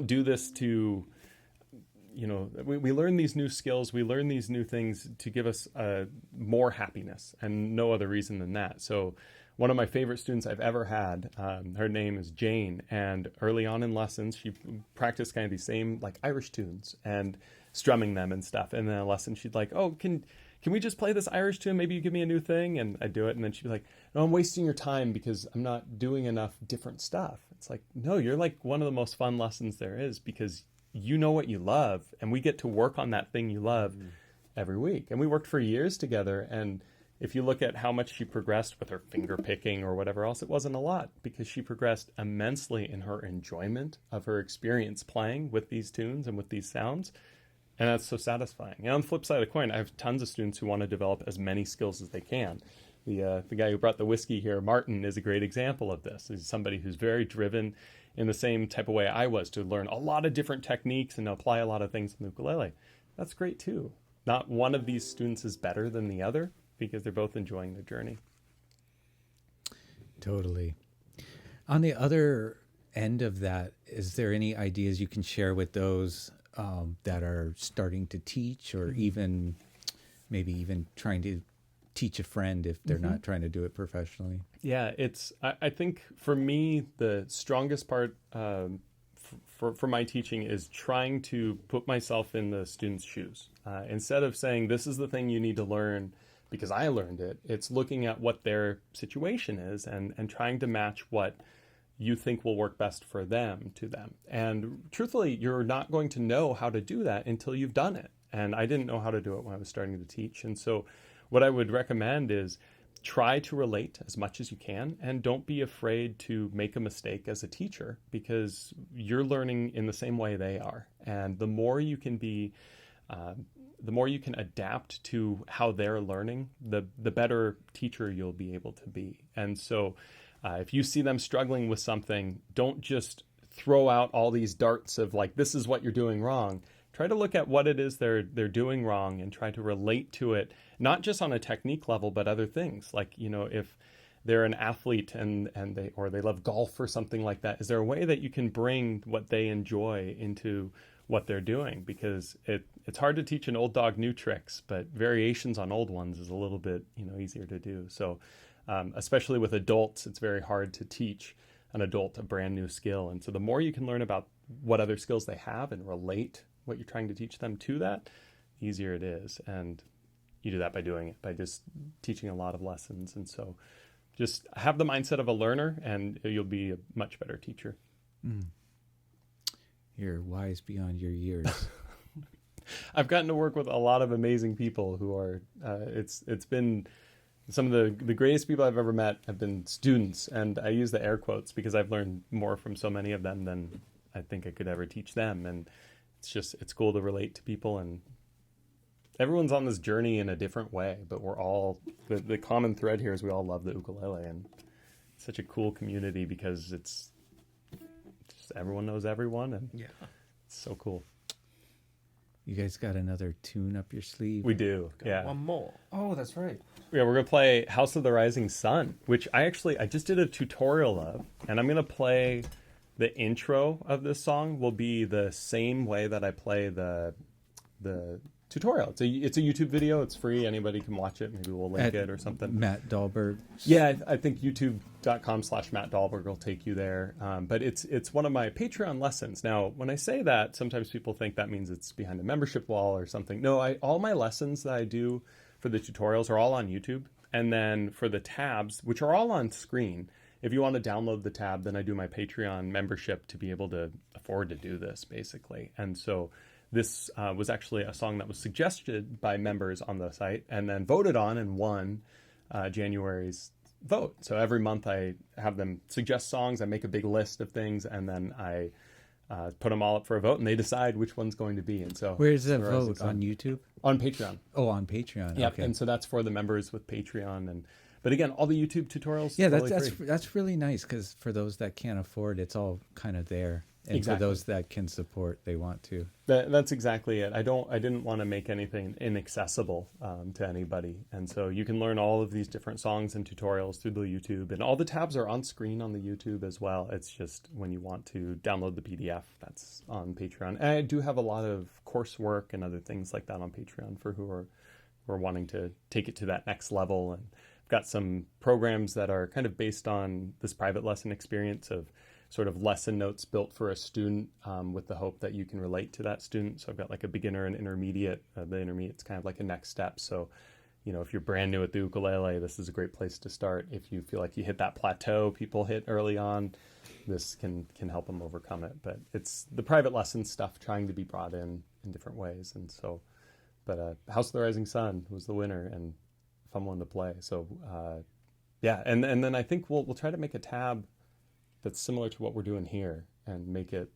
do this to, we learn these new skills, we learn these new things to give us more happiness, and no other reason than that. So one of my favorite students I've ever had, her name is Jane, and early on in lessons, she practiced kind of these same like Irish tunes and strumming them and stuff. And then a lesson, she'd like, "Oh, can we just play this Irish tune? Maybe you give me a new thing." And I'd do it. And then she'd be like, "No, I'm wasting your time because I'm not doing enough different stuff." It's like, no, you're like one of the most fun lessons there is, because you know what you love, and we get to work on that thing you love every week. And we worked for years together. And if you look at how much she progressed with her finger picking or whatever else, it wasn't a lot, because she progressed immensely in her enjoyment of her experience playing with these tunes and with these sounds. And that's so satisfying. And on the flip side of the coin, I have tons of students who want to develop as many skills as they can. The guy who brought the whiskey here, Martin, is a great example of this. He's somebody who's very driven in the same type of way I was, to learn a lot of different techniques and apply a lot of things in the ukulele. That's great too. Not one of these students is better than the other, because they're both enjoying their journey. Totally. On the other end of that, is there any ideas you can share with those that are starting to teach, or even trying to teach a friend if they're not trying to do it professionally? Yeah, I think for me, the strongest part for my teaching is trying to put myself in the student's shoes. Instead of saying, this is the thing you need to learn because I learned it, it's looking at what their situation is and trying to match what you think will work best for them to them. And truthfully, you're not going to know how to do that until you've done it. And I didn't know how to do it when I was starting to teach. And so what I would recommend is try to relate as much as you can, and don't be afraid to make a mistake as a teacher, because you're learning in the same way they are. And the more you can adapt to how they're learning, the better teacher you'll be able to be. And so if you see them struggling with something, don't just throw out all these darts of like, this is what you're doing wrong. Try to look at what it is they're doing wrong and try to relate to it, not just on a technique level, but other things. Like, if they're an athlete and they love golf or something like that, is there a way that you can bring what they enjoy into what they're doing? Because it's hard to teach an old dog new tricks, but variations on old ones is a little bit easier to do. So especially with adults, it's very hard to teach an adult a brand new skill. And so the more you can learn about what other skills they have and relate what you're trying to teach them to that, easier it is. And you do that by doing it, by just teaching a lot of lessons. And so just have the mindset of a learner, and you'll be a much better teacher. You're wise beyond your years. I've gotten to work with a lot of amazing people who are, it's been some of the greatest people I've ever met have been students. And I use the air quotes because I've learned more from so many of them than I think I could ever teach them. And it's cool to relate to people, and everyone's on this journey in a different way, but we're all, the common thread here is we all love the ukulele, and it's such a cool community because it's just everyone knows everyone, and Yeah. it's so cool. You guys got another tune up your sleeve? We do, yeah. One more. Oh, that's right. Yeah, we're gonna play House of the Rising Sun, which I just did a tutorial of, and I'm gonna play the intro of this song will be the same way that I play the tutorial. It's a YouTube video. It's free. Anybody can watch it. Maybe we'll link it or something. Matt Dahlberg. Yeah, I think youtube.com/Matt Dahlberg will take you there. But it's one of my Patreon lessons. Now, when I say that, sometimes people think that means it's behind a membership wall or something. No, all my lessons that I do for the tutorials are all on YouTube. And then for the tabs, which are all on screen, if you want to download the tab, then I do my Patreon membership to be able to afford to do this, basically. And so this was actually a song that was suggested by members on the site and then voted on and won January's vote. So every month I have them suggest songs, I make a big list of things, and then I put them all up for a vote, and they decide which one's going to be. And so where's the vote? On YouTube? On Patreon. Oh, on Patreon. Yep. Okay. And so that's for the members with Patreon. But again, all the YouTube tutorials. Yeah, totally free. that's really nice because for those that can't afford, it's all kind of there. And Exactly. for those that can support, they want to. That's exactly it. I didn't want to make anything inaccessible to anybody, and so you can learn all of these different songs and tutorials through the YouTube, and all the tabs are on screen on the YouTube as well. It's just when you want to download the PDF, that's on Patreon. And I do have a lot of coursework and other things like that on Patreon for who are wanting to take it to that next level. And I've got some programs that are kind of based on this private lesson experience of sort of lesson notes built for a student with the hope that you can relate to that student. So I've got like a beginner and intermediate. The intermediate's kind of like a next step. So, if you're brand new at the ukulele, this is a great place to start. If you feel like you hit that plateau people hit early on, this can help them overcome it. But it's the private lesson stuff trying to be brought in different ways. And so, but House of the Rising Sun was the winner and fun one to play. So, yeah. And then I think we'll try to make a tab that's similar to what we're doing here and make it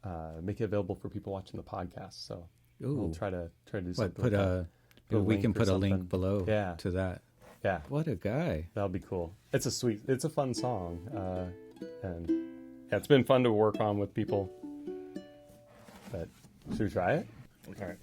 available for people watching the podcast. So we'll try to do something. We can put a link something below Yeah. to that. Yeah, What a guy. that'll be cool. It's a fun song, and yeah, it's been fun to work on with people. But should we try it? All right.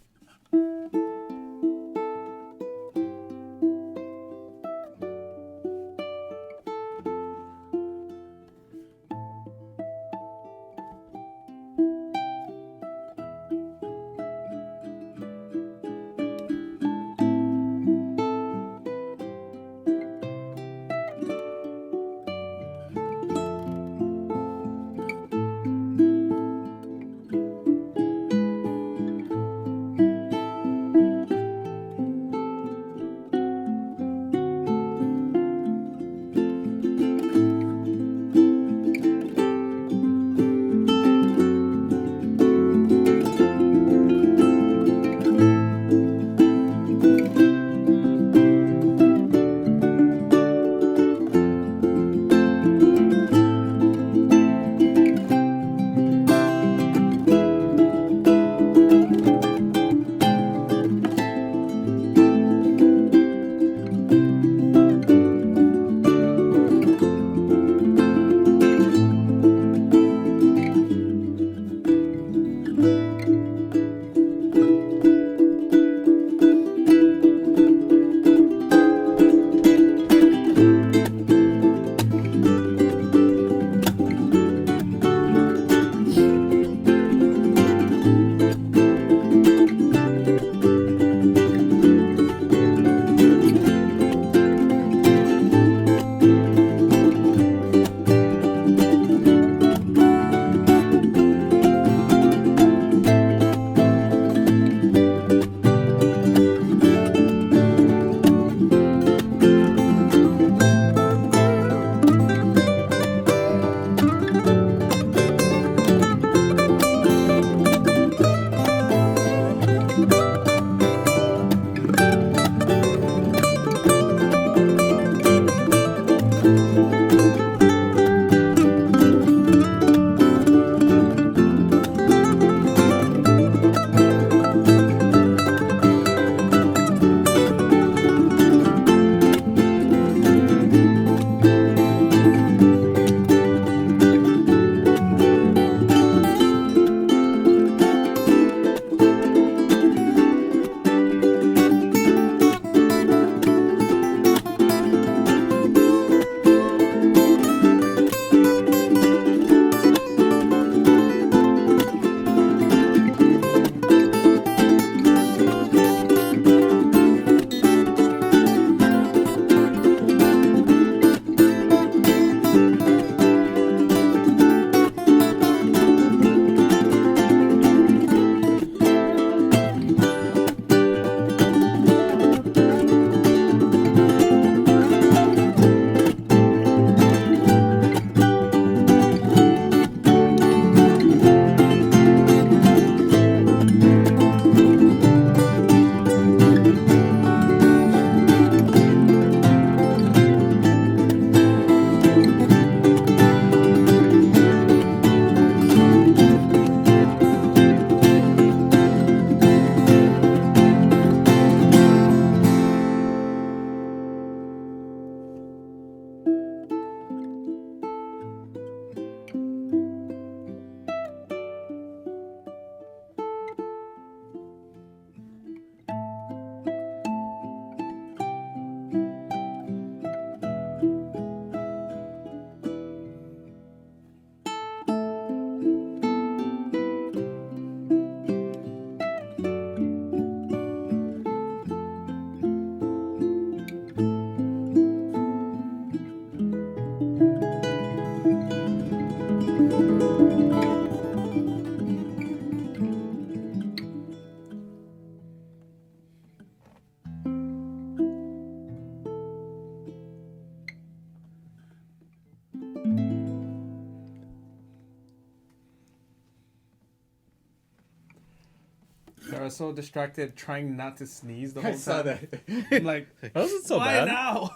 I was so distracted trying not to sneeze the whole I time. saw that. I'm like, That wasn't so why bad. now?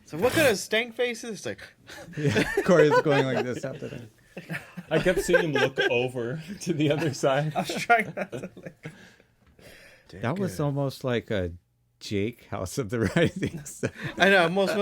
So what kind of stank face is like? Yeah, Corey's going like this after that. I kept seeing him look over to the other side. I was trying not to. Like, That was almost like a Jake House of the Rising Sun. I know. Most